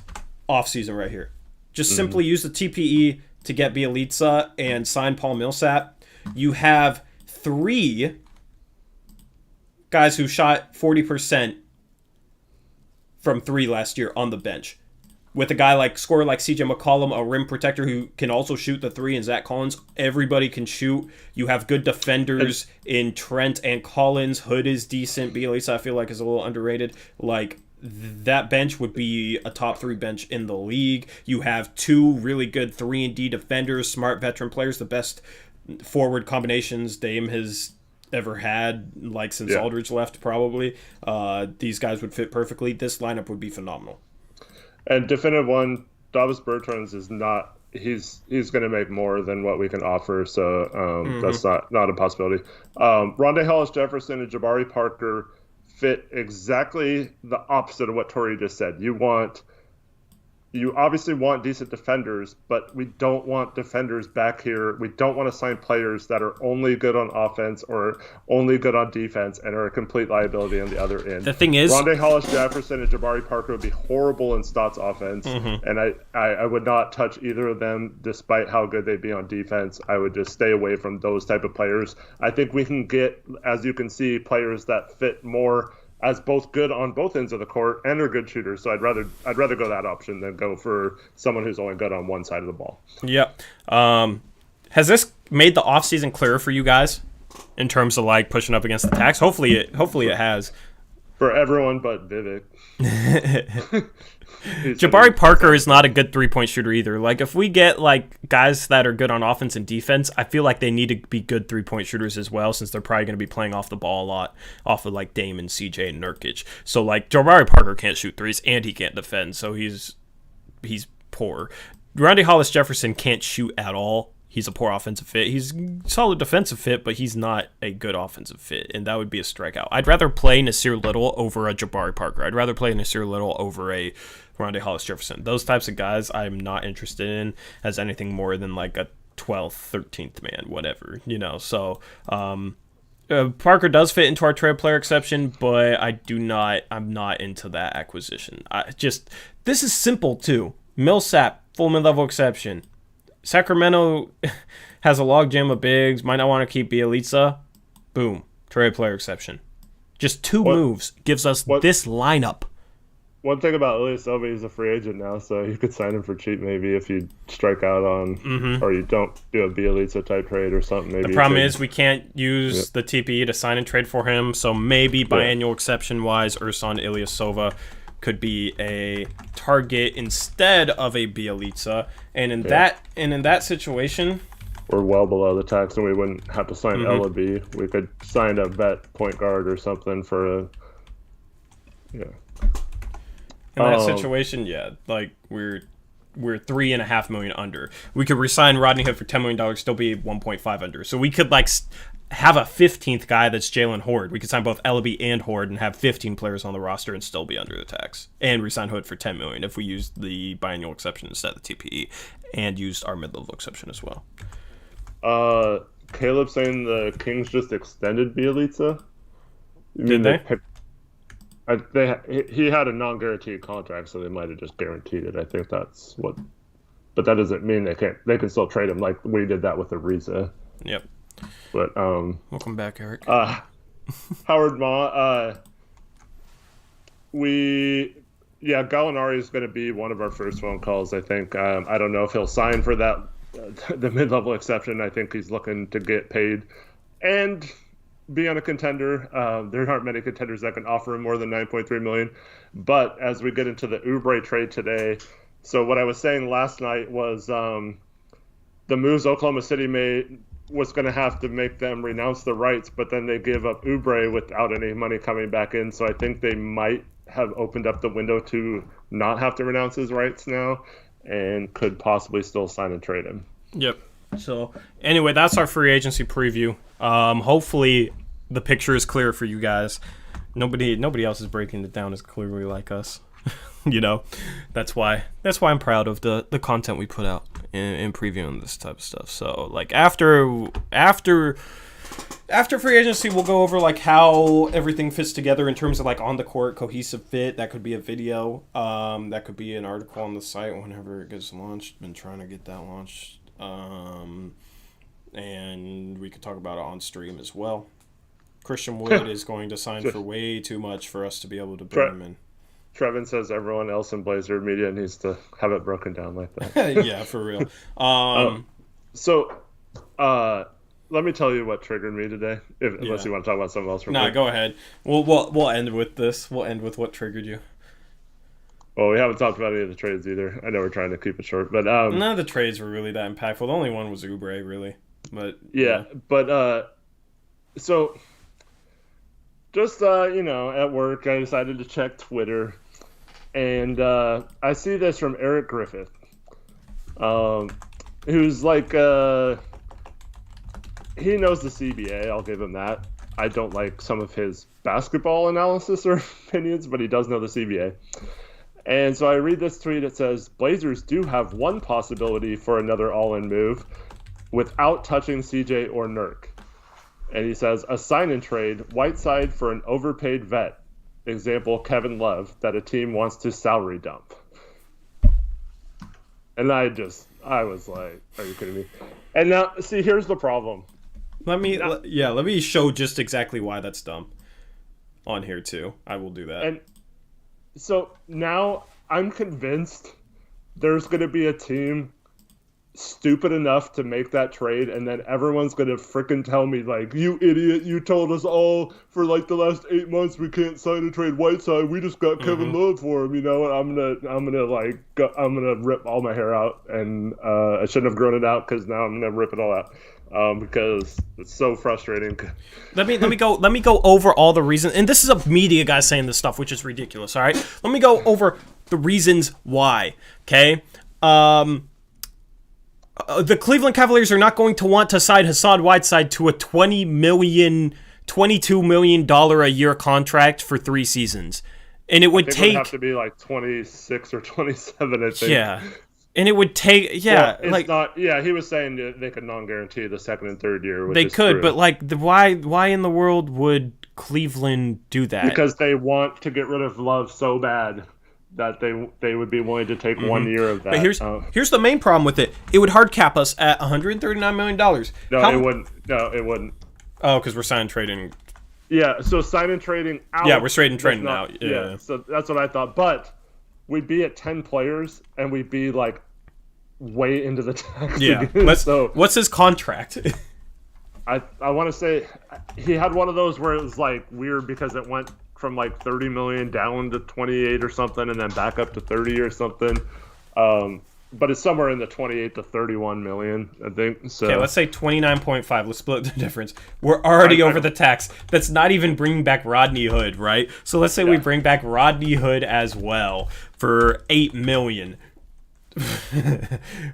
offseason right here. Just simply use the TPE to get Bielitsa and sign Paul Millsap. You have 3 guys who shot 40% from 3 last year on the bench. With a guy scorer like CJ McCollum, a rim protector who can also shoot the 3, and Zach Collins, everybody can shoot. You have good defenders in Trent and Collins. Hood is decent. Bielitsa, I feel like, is a little underrated. Like, that bench would be a top 3 bench in the league. You have 2 really good 3-and-D defenders, smart veteran players, the best forward combinations Dame has ever had, since Aldridge left, probably. These guys would fit perfectly. This lineup would be phenomenal. And definitive one, Davis Bertans is not. He's going to make more than what we can offer, so that's not a possibility. Rondé Hollis-Jefferson and Jabari Parker fit exactly the opposite of what Tori just said. You obviously want decent defenders, but we don't want defenders back here. We don't want to sign players that are only good on offense or only good on defense and are a complete liability on the other end. The thing is, Rondé Hollis-Jefferson and Jabari Parker would be horrible in Stott's offense, and I would not touch either of them despite how good they'd be on defense. I would just stay away from those type of players. I think we can get, as you can see, players that fit more as both good on both ends of the court and are good shooters. So I'd rather go that option than go for someone who's only good on one side of the ball. Yep. Has this made the offseason clearer for you guys in terms of pushing up against the tax? Hopefully it has. For everyone but Vivek. Jabari Parker is not a good 3-point shooter either. If we get guys that are good on offense and defense, I feel like they need to be good 3-point shooters as well, since they're probably going to be playing off the ball a lot, off of Dame and CJ and Nurkic. So Jabari Parker can't shoot threes and he can't defend, so he's poor. Rondé Hollis-Jefferson can't shoot at all. He's a poor offensive fit. He's a solid defensive fit, but he's not a good offensive fit, and that would be a strikeout. I'd rather play Nasir Little over a Jabari Parker. I'd rather play Nasir Little over a Rondé Hollis-Jefferson. Those types of guys I'm not interested in as anything more than a 12th, 13th man, whatever, So Parker does fit into our trade player exception, but I'm not into that acquisition. This is simple too. Millsap, full mid-level exception. Sacramento has a logjam of bigs. Might not want to keep Bielitsa. Boom. Trade player exception. Just 2 moves gives us this lineup. One thing about Ilyasova, he's a free agent now, so you could sign him for cheap maybe if you strike out on, or you don't do a Bielitsa type trade or something. Maybe the problem is we can't use the TPE to sign and trade for him, so maybe biannual exception-wise, Ersan Ilyasova could be a target instead of a Bielitsa, and in that situation, we're well below the tax, and we wouldn't have to sign Ellaby. We could sign a vet point guard or something for a In that situation, we're $3.5 million under. We could resign Rodney Hood for $10 million, still be 1.5 under. So we could have a 15th guy that's Jalen Horde. We could sign both Ellaby and Horde and have 15 players on the roster and still be under the tax. And resign Hood for $10 million if we used the biannual exception instead of the TPE and used our mid-level exception as well. Caleb saying the Kings just extended Bielitsa. Did they? He had a non-guaranteed contract, so they might have just guaranteed it. I think that's what. But that doesn't mean they can't. They can still trade him like we did that with Ariza. Yep. But welcome back, Eric. Howard Ma. Gallinari is going to be one of our first phone calls. I think. I don't know if he'll sign for that the mid-level exception. I think he's looking to get paid and be on a contender. There aren't many contenders that can offer him more than $9.3 million. But as we get into the Oubre trade today, so what I was saying last night was the moves Oklahoma City made was going to have to make them renounce the rights, but then they give up Oubre without any money coming back in. So I think they might have opened up the window to not have to renounce his rights now and could possibly still sign and trade him. Yep. So anyway, that's our free agency preview. Hopefully the picture is clear for you guys. Nobody else is breaking it down as clearly like us. That's why I'm proud of the content we put out in previewing this type of stuff. So like after free agency, we'll go over like how everything fits together in terms of like on the court cohesive fit. That could be a video. That could be an article on the site whenever it gets launched. Been trying to get that launched. And we could talk about it on stream as well. Christian Wood is going to sign for way too much for us to be able to bring him in. Trevin says everyone else in Blazer media needs to have it broken down like that. Yeah, for real. Let me tell you what triggered me today. Unless you want to talk about something else. Go ahead. We'll end with this. We'll end with what triggered you. Well, we haven't talked about any of the trades either. I know we're trying to keep it short, but none of the trades were really that impactful. The only one was Oubre, really. But so just at work, I decided to check Twitter, and I see this from Eric Griffith, who's like he knows the CBA. I'll give him that. I don't like some of his basketball analysis or opinions, but he does know the CBA. And so I read this tweet. It says, Blazers do have one possibility for another all-in move without touching CJ or Nurk. And he says, a sign-and-trade, Whiteside for an overpaid vet. Example, Kevin Love, that a team wants to salary dump. And I was like, are you kidding me? And now, see, here's the problem. Let me show just exactly why that's dumb on here, too. I will do that. And so now I'm convinced there's going to be a team stupid enough to make that trade, and then everyone's going to freaking tell me, like, you idiot, you told us all for, like, the last 8 months we can't sign and trade Whiteside. We just got Kevin Love for him, and I'm gonna rip all my hair out, and I shouldn't have grown it out because now I'm going to rip it all out. Because it's so frustrating. Let me go over all the reasons, and this is a media guy saying this stuff, which is ridiculous. All right, let me go over the reasons why. Okay, the Cleveland Cavaliers are not going to want to sign Hassan Whiteside to a $22 million a year contract for 3 seasons, and it would take. It would have to be like 26 or 27, I think. Yeah. And it would take, he was saying they could non-guarantee the second and third year. They could, true. But why in the world would Cleveland do that? Because they want to get rid of Love so bad that they would be willing to take 1 year of that. But here's the main problem with it. It would hard cap us at $139 million. It wouldn't. No, it wouldn't. Oh, because we're sign and trading. Yeah, so sign and trading out. Yeah, we're straight and trading out. Yeah, so that's what I thought. But we'd be at 10 players, and we'd be like way into the tax. Yeah. What's his contract? I want to say he had one of those where it was like weird because it went from like 30 million down to 28 or something, and then back up to 30 or something. But it's somewhere in the 28 to 31 million, I think. So okay, let's say 29.5. Let's split the difference. We're already over the tax. That's not even bringing back Rodney Hood, right? So let's say we bring back Rodney Hood as well for $8 million.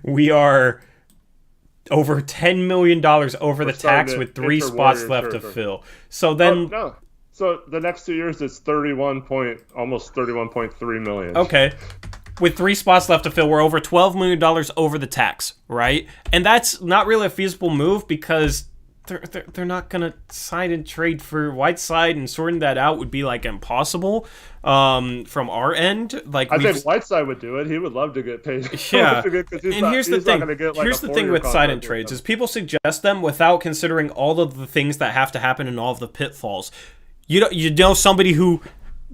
We are over $10 million over the tax with 3 spots left to fill. So then... no. So the next 2 years, it's almost 31.3 million. Okay. With 3 spots left to fill, we're over $12 million over the tax, right? And that's not really a feasible move because they're not going to sign and trade for Whiteside, and sorting that out would be like impossible from our end. Like I think Whiteside would do it. He would love to get paid. Yeah. Here's the thing with sign and trades is people suggest them without considering all of the things that have to happen and all of the pitfalls. You know somebody who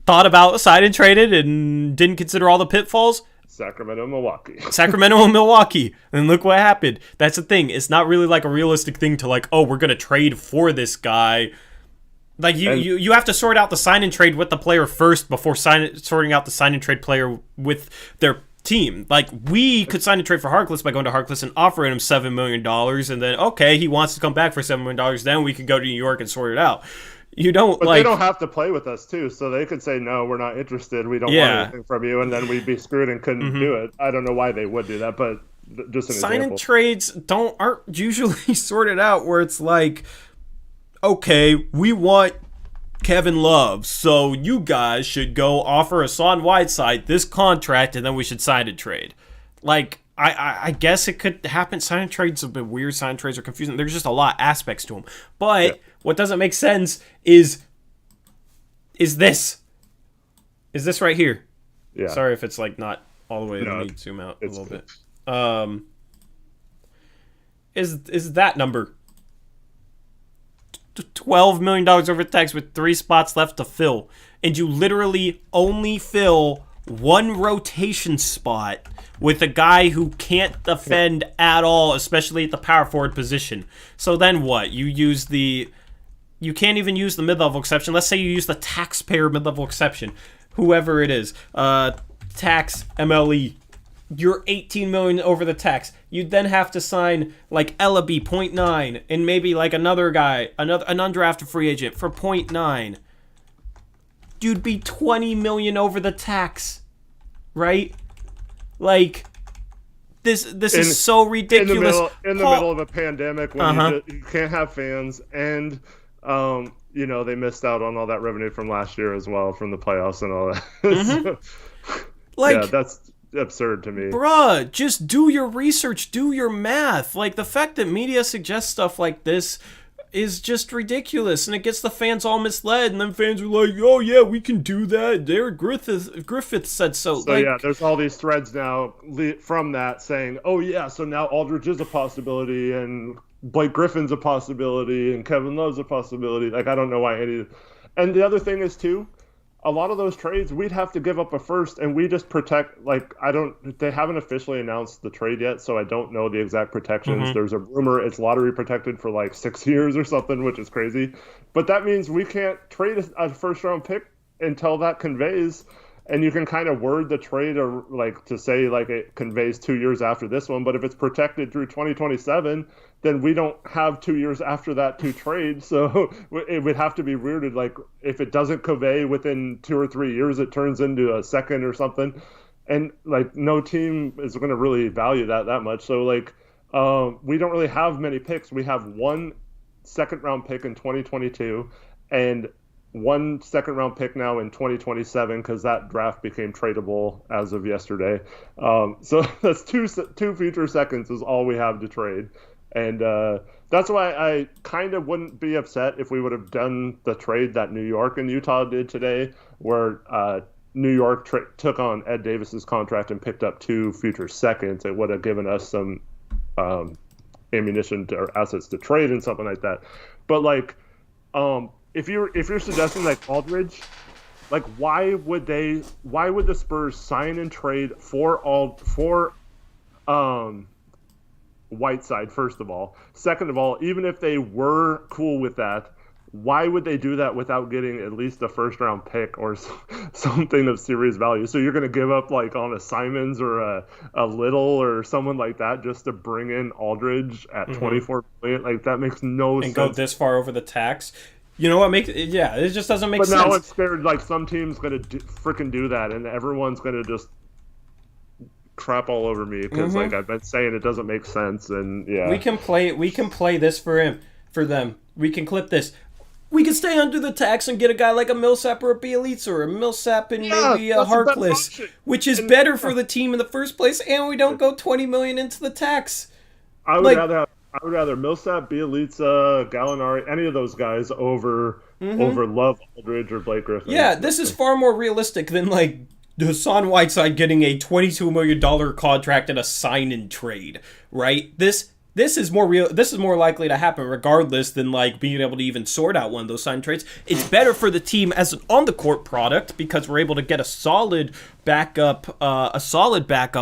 thought about sign and traded and didn't consider all the pitfalls? Sacramento, Milwaukee. Sacramento and Milwaukee. And look what happened. That's the thing. It's not really like a realistic thing to like, oh, we're going to trade for this guy. Like you have to sort out the sign and trade with the player first before sorting out the sign and trade player with their team. Like we could sign and trade for Harkless by going to Harkless and offering him $7 million, and then okay, he wants to come back for $7 million, then we can go to New York and sort it out. But they don't have to play with us too, so they could say no, we're not interested. We don't want anything from you, and then we'd be screwed and couldn't do it. I don't know why they would do that, but just an sign example. And trades aren't usually sorted out where it's like, okay, we want Kevin Love, so you guys should go offer Hassan Whiteside this contract, and then we should sign and trade. Like I guess it could happen. Sign and trades are a bit weird. Sign and trades are confusing. There's just a lot of aspects to them. But what doesn't make sense is this. Is this right here? Yeah. Sorry if it's like not all the way. Let me zoom out a little bit. Is that number $12 million over tax with 3 spots left to fill, and you literally only fill one rotation spot with a guy who can't defend at all, especially at the power forward position. So then what? You can't even use the mid-level exception. Let's say you use the taxpayer mid-level exception, whoever it is, tax MLE. You're $18 million over the tax. You'd then have to sign like Ellaby 0.9 and maybe like another guy, an undrafted free agent for 0.9. You'd be $20 million over the tax, right? Like this is so ridiculous. In the middle of a pandemic when you can't have fans, and they missed out on all that revenue from last year as well, from the playoffs and all that. So, that's absurd to me. Bruh, just do your research, do your math. Like, the fact that media suggests stuff like this is just ridiculous, and it gets the fans all misled, and then fans are like, oh yeah, we can do that. Derek Griffith said so. So there's all these threads now from that saying, oh yeah, so now Aldridge is a possibility, and Blake Griffin's a possibility, and Kevin Love's a possibility. Like, I don't know why any. And the other thing is too, a lot of those trades, we'd have to give up a first, and we just protect, like, they haven't officially announced the trade yet, so I don't know the exact protections. There's a rumor it's lottery protected for like 6 years or something, which is crazy. But that means we can't trade a first round pick until that conveys, and you can kind of word the trade or like to say like it conveys 2 years after this one, but if it's protected through 2027, then we don't have 2 years after that to trade. So it would have to be worded like if it doesn't convey within 2 or 3 years, it turns into a second or something. And like no team is going to really value that much. So like we don't really have many picks. We have 1 second round pick in 2022 and 1 second round pick now in 2027 because that draft became tradable as of yesterday. So that's two future seconds is all we have to trade. And that's why I kind of wouldn't be upset if we would have done the trade that New York and Utah did today, where New York took on Ed Davis's contract and picked up 2 future seconds. It would have given us some ammunition or assets to trade and something like that. But like, if you're suggesting like Aldridge, like why would the Spurs sign and trade for Whiteside, first of all? Second of all, even if they were cool with that, why would they do that without getting at least a first round pick or something of serious value? So you're going to give up like on a Simons or a Little or someone like that just to bring in Aldridge at $24 million? Like that makes no sense. And go this far over the tax. You know what makes it? Yeah, it just doesn't make sense. But now it's scared like some team's going to freaking do that, and everyone's going to just crap all over me because like I've been saying it doesn't make sense, and yeah, we can play this for them. We can clip this. We can stay under the tax and get a guy like a Millsap or a Bielitsa or a Millsap and maybe a Harkless, which is better for the team in the first place, and we don't go $20 million into the tax. I would rather Millsap, Bielitsa, Gallinari, any of those guys over Love, Aldridge, or Blake Griffin. Yeah, this is far more realistic than like Hassan Whiteside getting a $22 million contract and a sign and trade, right? This is more real. This is more likely to happen regardless than like being able to even sort out one of those sign trades. It's better for the team as an on the court product because we're able to get a solid backup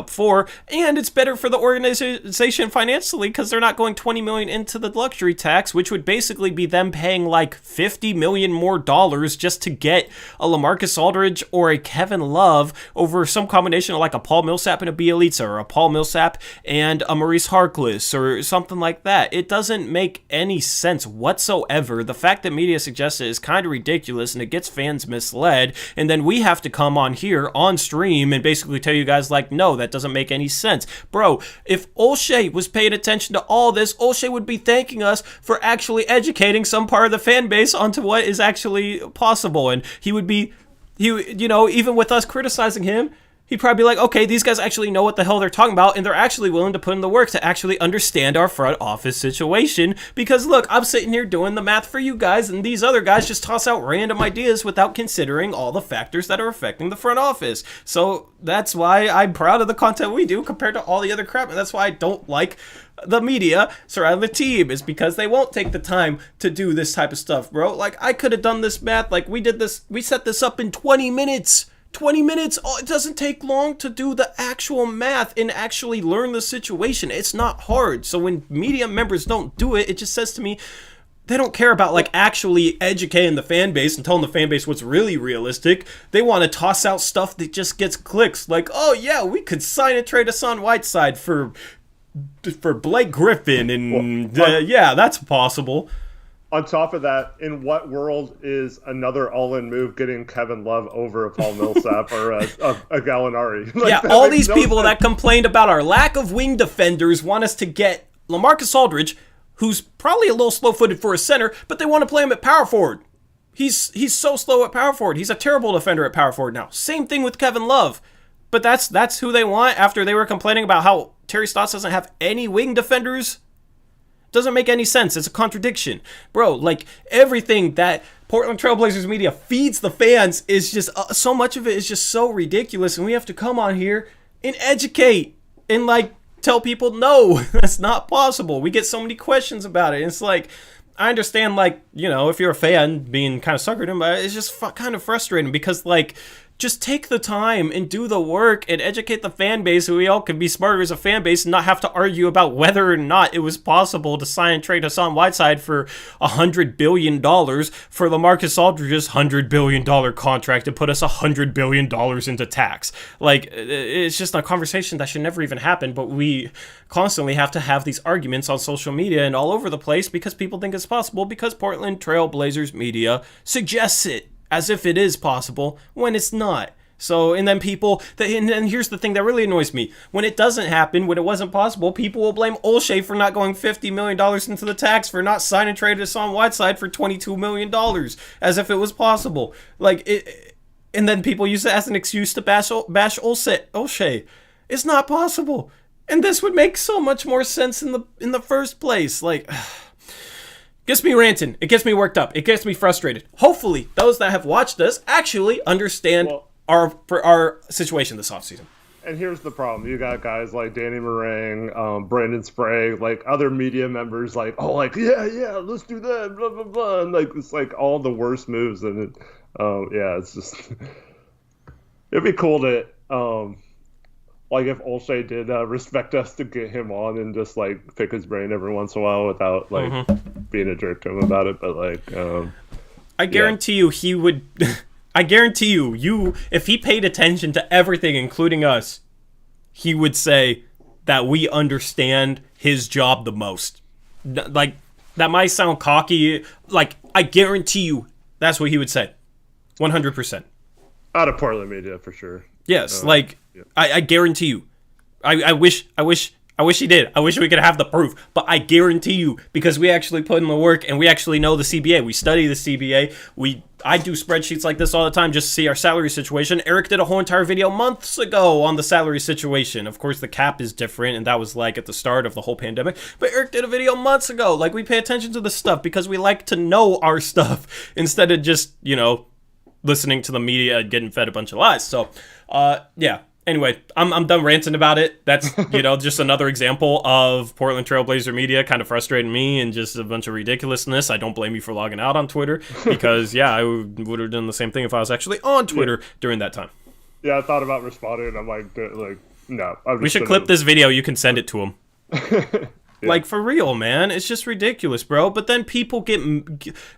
for, and it's better for the organization financially because they're not going $20 million into the luxury tax, which would basically be them paying like $50 million more just to get a Lamarcus Aldridge or a Kevin Love over some combination of like a Paul Millsap and a Bielitsa, or a Paul Millsap and a Maurice Harkless, or something like that. It doesn't make any sense whatsoever. The fact that media suggests it is kind of ridiculous, and it gets fans misled, and then we have to come on here on stream and basically tell you guys like, no, that doesn't make any sense. Bro, if O'Shea was paying attention to all this, O'Shea would be thanking us for actually educating some part of the fan base onto what is actually possible, and he would, even with us criticizing him, he'd probably be like, okay, these guys actually know what the hell they're talking about, and they're actually willing to put in the work to actually understand our front office situation. Because look, I'm sitting here doing the math for you guys, and these other guys just toss out random ideas without considering all the factors that are affecting the front office. So that's why I'm proud of the content we do compared to all the other crap, and that's why I don't like the media surrounding the team, is because they won't take the time to do this type of stuff, bro. Like, I could have done this math, like we set this up in 20 minutes. 20 minutes, it doesn't take long to do the actual math and actually learn the situation. It's not hard. So when media members don't do it, it just says to me, they don't care about like actually educating the fan base and telling the fan base what's really realistic. They want to toss out stuff that just gets clicks. Like, oh yeah, we could sign and trade Hassan Whiteside for Blake Griffin, and yeah, that's possible. On top of that, in what world is another all-in move getting Kevin Love over a Paul Millsap or a Gallinari? Like, yeah, all these people that complained about our lack of wing defenders want us to get Lamarcus Aldridge, who's probably a little slow-footed for a center, but they want to play him at power forward. He's so slow at power forward. He's a terrible defender at power forward now. Same thing with Kevin Love. But that's who they want after they were complaining about how Terry Stotts doesn't have any wing defenders. Doesn't make any sense. It's a contradiction. Bro, like, everything that Portland Trailblazers media feeds the fans is just, so much of it is just so ridiculous, and we have to come on here and educate and, like, tell people, no, that's not possible. We get so many questions about it, and it's like, I understand, like, if you're a fan, being kind of suckered in, but it's just kind of frustrating because, like, just take the time and do the work and educate the fan base so we all can be smarter as a fan base and not have to argue about whether or not it was possible to sign and trade Hassan Whiteside for $100 billion for Lamarcus Aldridge's $100 billion contract to put us $100 billion into tax. Like, it's just a conversation that should never even happen, but we constantly have to have these arguments on social media and all over the place because people think it's possible because Portland Trailblazers media suggests it as if it is possible when it's not. So, and then and here's the thing that really annoys me. When it doesn't happen, when it wasn't possible, people will blame O'Shea for not going $50 million into the tax, for not signing trade Hassan Whiteside for $22 million, as if it was possible. And then people use it as an excuse to bash O'Shea. It's not possible. And this would make so much more sense in the first place. Like, gets me ranting. It gets me worked up. It gets me frustrated. Hopefully, those that have watched us actually understand our situation this offseason. And here's the problem. You got guys like Danny Meringue, Brandon Sprague, like other media members like, yeah, let's do that, blah, blah, blah. And like, it's like all the worst moves. And it's just, it'd be cool to, like if O'Shea did respect us to get him on and just like pick his brain every once in a while without like being a jerk to him about it. But like, I guarantee you he would. I guarantee you, if he paid attention to everything, including us, he would say that we understand his job the most. Like, that might sound cocky. Like, I guarantee you that's what he would say. 100%. Out of Portland media, for sure. Yes, I guarantee you. I wish he did. I wish we could have the proof. But I guarantee you, because we actually put in the work and we actually know the CBA. We study the CBA. I do spreadsheets like this all the time just to see our salary situation. Eric did a whole entire video months ago on the salary situation. Of course, the cap is different, and that was like at the start of the whole pandemic. But Eric did a video months ago. Like, we pay attention to this stuff because we like to know our stuff instead of just, listening to the media and getting fed a bunch of lies. So, yeah. Anyway, I'm done ranting about it. That's, just another example of Portland Trailblazer media kind of frustrating me and just a bunch of ridiculousness. I don't blame you for logging out on Twitter because, yeah, I would have done the same thing if I was actually on Twitter during that time. Yeah, I thought about responding. I'm like no. We should clip this video. You can send it to him. Yeah. Like, for real, man. It's just ridiculous, bro. But then people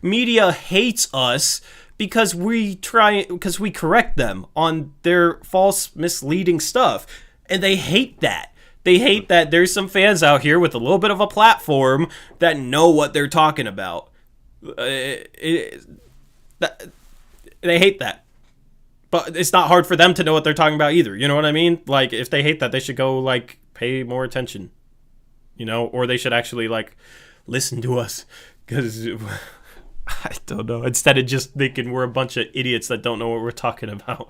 media hates us because we correct them on their false, misleading stuff. And they hate that. They hate that there's some fans out here with a little bit of a platform that know what they're talking about. They hate that. But it's not hard for them to know what they're talking about either. You know what I mean? Like, if they hate that, they should go, pay more attention. Or they should actually, listen to us. Because I don't know. Instead of just thinking we're a bunch of idiots that don't know what we're talking about.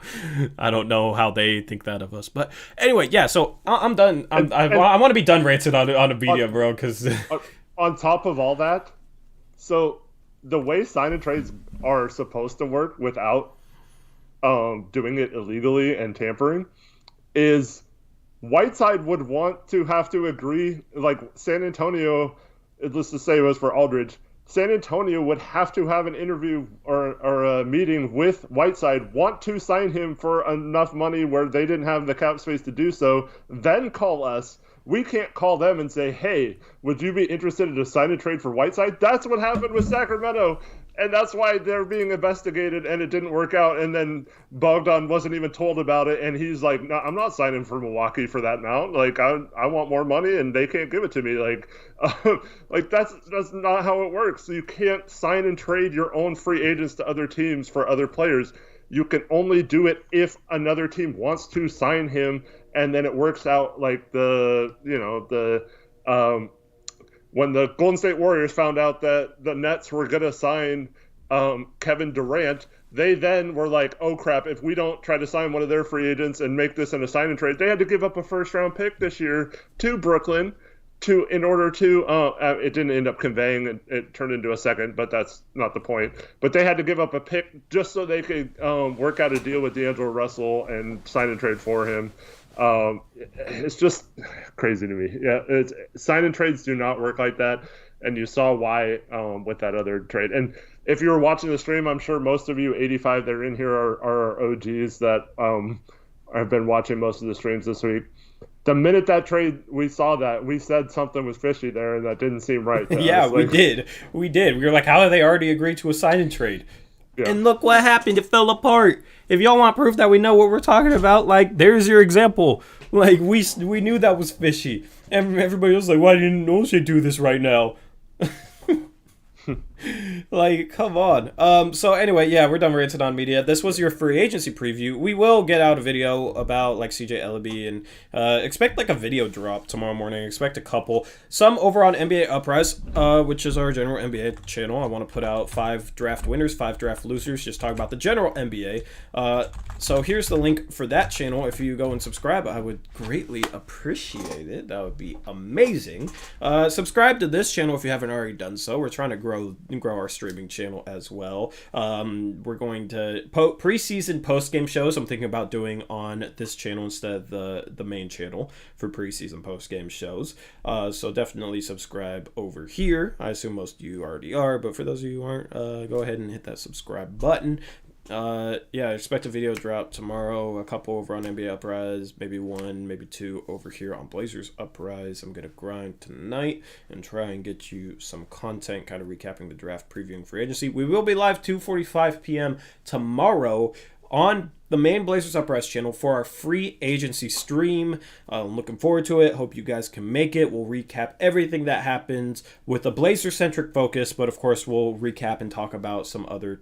I don't know how they think that of us. But anyway, yeah, so I'm done. I want to be done ranting on a media, bro. Because on top of all that, so the way sign and trades are supposed to work without doing it illegally and tampering is Whiteside would want to have to agree, like San Antonio, let's just say it was for Aldridge, San Antonio would have to have an interview or a meeting with Whiteside, want to sign him for enough money where they didn't have the cap space to do so, then call us. We can't call them and say, hey, would you be interested in a sign and trade for Whiteside? That's what happened with Sacramento. And that's why they're being investigated, and it didn't work out. And then Bogdan wasn't even told about it, and he's like, "No, I'm not signing for Milwaukee for that amount. Like, I want more money, and they can't give it to me." Like that's not how it works. You can't sign and trade your own free agents to other teams for other players. You can only do it if another team wants to sign him, and then it works out like when the Golden State Warriors found out that the Nets were going to sign Kevin Durant, they then were like, oh, crap, if we don't try to sign one of their free agents and make this in a sign and trade, they had to give up a first-round pick this year to Brooklyn in order to it didn't end up conveying, it turned into a second, but that's not the point. But they had to give up a pick just so they could work out a deal with D'Angelo Russell and sign and trade for him. It's just crazy to me. Yeah, sign and trades do not work like that, and you saw why with that other trade. And if you were watching the stream, I'm sure most of you 85 that are in here are OGs that have been watching most of the streams this week. The minute that trade, we saw that, we said something was fishy there, and that didn't seem right to yeah, us. we did. We were like, how have they already agreed to a sign and trade? Yeah. And look what happened. It fell apart. If y'all want proof that we know what we're talking about, there's your example. We knew that was fishy. And everybody was like, why didn't Olshey do this right now? Come on. So anyway, yeah, we're done ranting on media. This was your free agency preview. We will get out a video about CJ Ellaby and expect a video drop tomorrow morning. Expect a couple. Some over on NBA Uprise, which is our general NBA channel. I want to put out 5 draft winners, 5 draft losers. Just talk about the general NBA. So here's the link for that channel. If you go and subscribe, I would greatly appreciate it. That would be amazing. Subscribe to this channel if you haven't already done so. We're trying to grow our streaming channel as well. We're going to preseason post-game shows I'm thinking about doing on this channel instead of the main channel for preseason post-game shows. So definitely subscribe over here. I assume most of you already are, but for those of you who aren't, go ahead and hit that subscribe button. Yeah, expect a video drop tomorrow, a couple over on NBA Uprise, maybe 1, maybe 2 over here on Blazers Uprise. I'm going to grind tonight and try and get you some content kind of recapping the draft, previewing free agency. We will be live 2:45 p.m. tomorrow on the main Blazers Uprise channel for our free agency stream. I'm looking forward to it. Hope you guys can make it. We'll recap everything that happens with a Blazer-centric focus, but of course we'll recap and talk about some other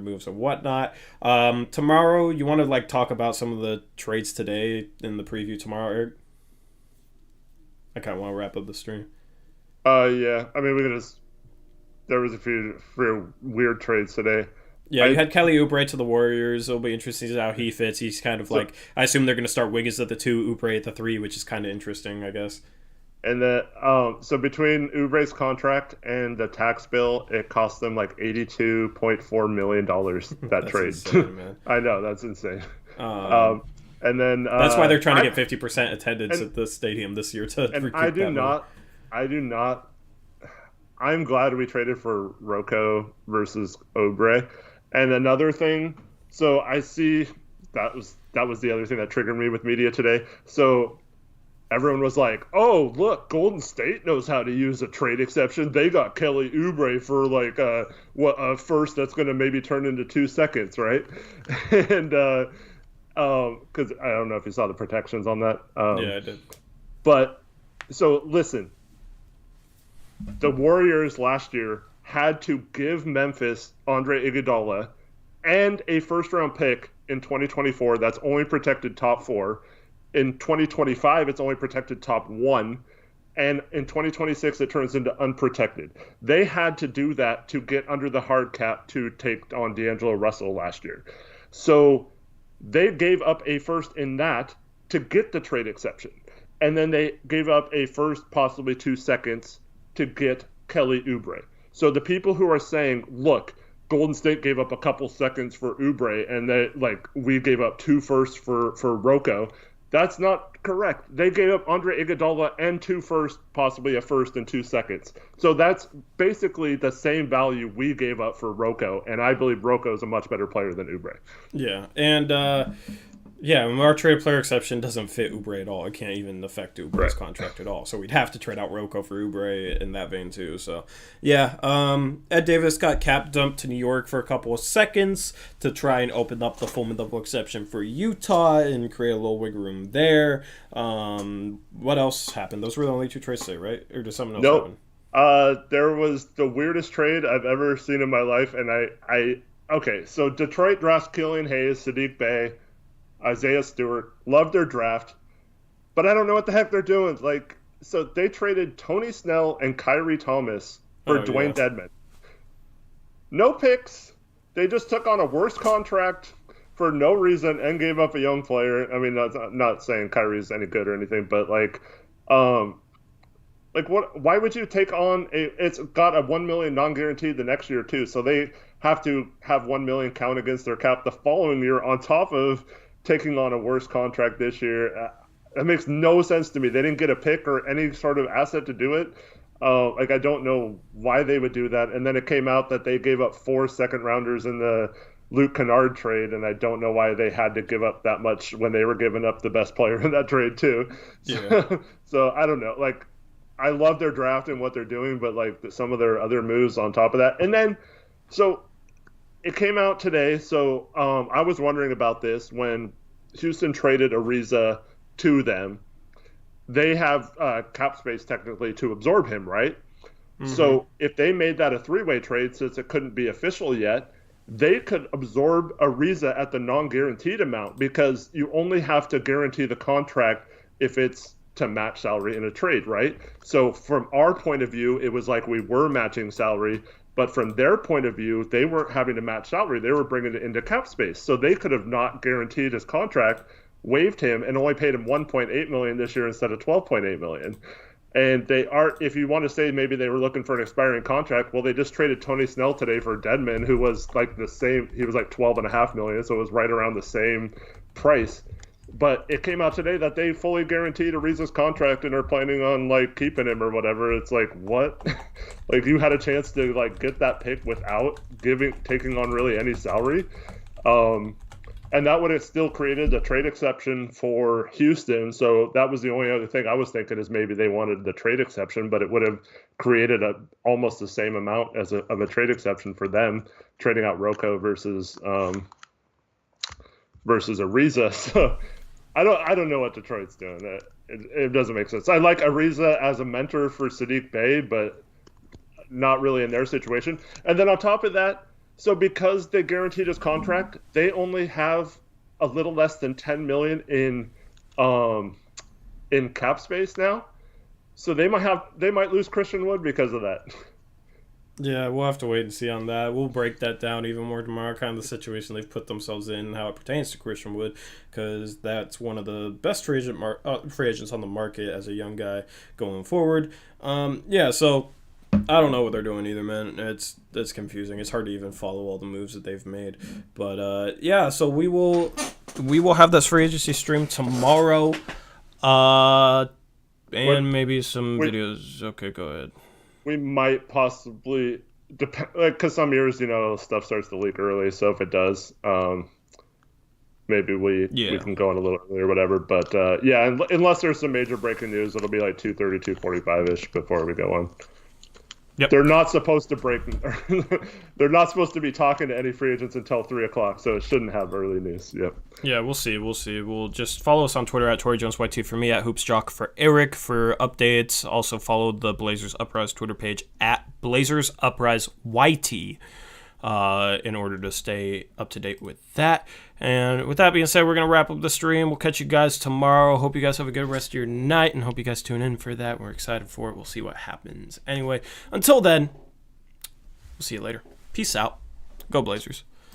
moves and whatnot. Tomorrow, you want to like talk about some of the trades today in the preview tomorrow, Eric? I kind of want to wrap up the stream. Yeah. I mean, there was a few weird trades today. Yeah, you had Kelly Oubre to the Warriors. It'll be interesting to see how he fits. He's kind of like, I assume they're going to start Wiggins at the 2, Oubre at the 3, which is kind of interesting, I guess. And so between Oubre's contract and the tax bill, it cost them like $82.4 million, that trade. Insane, man. I know, that's insane. And then that's why they're trying to get 50% attendance at the stadium this year to recoup I do not. I'm glad we traded for Rocco versus Oubre. And another thing, so I see that was the other thing that triggered me with media today. So everyone was like, "Oh, look, Golden State knows how to use a trade exception. They got Kelly Oubre for like a first that's going to maybe turn into 2 seconds, right?" And because I don't know if you saw the protections on that. Yeah, I did. But so listen, the Warriors last year had to give Memphis Andre Iguodala and a first-round pick in 2024 that's only protected top 4. In 2025, it's only protected top 1. And in 2026, it turns into unprotected. They had to do that to get under the hard cap to take on D'Angelo Russell last year. So they gave up a first in that to get the trade exception. And then they gave up a first, possibly 2 seconds, to get Kelly Oubre. So the people who are saying, look, Golden State gave up a couple seconds for Oubre and we gave up 2 firsts for Rocco, that's not correct. They gave up Andre Iguodala and 2 firsts, possibly a first and 2 seconds. So that's basically the same value we gave up for Rocco, and I believe Rocco is a much better player than Oubre. Yeah, and our trade player exception doesn't fit Oubre at all. It can't even affect Oubre's contract at all. So we'd have to trade out Rocco for Oubre in that vein too. So yeah, Ed Davis got cap dumped to New York for a couple of seconds to try and open up the full double exception for Utah and create a little wiggle room there. What else happened? Those were the only 2 trades today, right? Or did something else happen? There was the weirdest trade I've ever seen in my life, and okay, so Detroit drafts Killian Hayes, Sadiq Bey, Isaiah Stewart. Loved their draft, but I don't know what the heck they're doing. Like, so they traded Tony Snell and Kyrie Thomas for Dwayne Dedmon. No picks. They just took on a worse contract for no reason and gave up a young player. I mean, that's not saying Kyrie's any good or anything, but like what? Why would you take on it's got a $1 million non-guaranteed the next year too, so they have to have $1 million count against their cap the following year on top of taking on a worse contract this year. That makes no sense to me. They didn't get a pick or any sort of asset to do it. I don't know why they would do that. And then it came out that they gave up 4 second-rounders in the Luke Kennard trade, and I don't know why they had to give up that much when they were giving up the best player in that trade too. Yeah. So I don't know. Like, I love their draft and what they're doing, but like some of their other moves on top of that. And then, so it came out today, so I was wondering about this when Houston traded Ariza to them. They have cap space technically to absorb him, right? Mm-hmm. So if they made that a 3-way trade, since it couldn't be official yet, they could absorb Ariza at the non-guaranteed amount because you only have to guarantee the contract if it's to match salary in a trade, right? So from our point of view, it was like we were matching salary. But from their point of view, they weren't having to match salary. They were bringing it into cap space. So they could have not guaranteed his contract, waived him, and only paid him $1.8 million this year instead of $12.8 million. And they are, if you want to say maybe they were looking for an expiring contract, well, they just traded Tony Snell today for Dedmon, who was like the same. He was like $12.5 million, so it was right around the same price. But it came out today that they fully guaranteed Ariza's contract and are planning on like keeping him or whatever. It's like, what? Like, you had a chance to like get that pick without taking on really any salary. And that would have still created a trade exception for Houston. So that was the only other thing I was thinking is maybe they wanted the trade exception, but it would have created almost the same amount of a trade exception for them, trading out Rocco versus versus Ariza. So I don't know what Detroit's doing. It doesn't make sense. I like Ariza as a mentor for Sadiq Bey, but not really in their situation. And then on top of that, so because they guaranteed his contract, they only have a little less than $10 million in cap space now. So they might lose Christian Wood because of that. Yeah, we'll have to wait and see on that. We'll break that down even more tomorrow, kind of the situation they've put themselves in and how it pertains to Christian Wood, because that's one of the best free agents on the market as a young guy going forward. Yeah, so I don't know what they're doing either, man. It's confusing. It's hard to even follow all the moves that they've made. But yeah, so we will have this free agency stream tomorrow. And maybe some videos. Okay, go ahead. We might possibly depend, because some years, stuff starts to leak early. So if it does, maybe we can go in a little early or whatever. But yeah, unless there's some major breaking news, it'll be like 2:30, 2:45 before we go on. Yep. They're not supposed to break. They're not supposed to be talking to any free agents until 3:00, so it shouldn't have early news. Yep. Yeah, we'll see. We'll just follow us on Twitter at ToryJonesYT for me, at HoopsJock for Eric for updates. Also follow the Blazers Uprise Twitter page at Blazers Uprise YT in order to stay up to date with that. And with that being said, we're going to wrap up the stream. We'll catch you guys tomorrow. Hope you guys have a good rest of your night, and hope you guys tune in for that. We're excited for it. We'll see what happens. Anyway, until then, we'll see you later. Peace out. Go Blazers.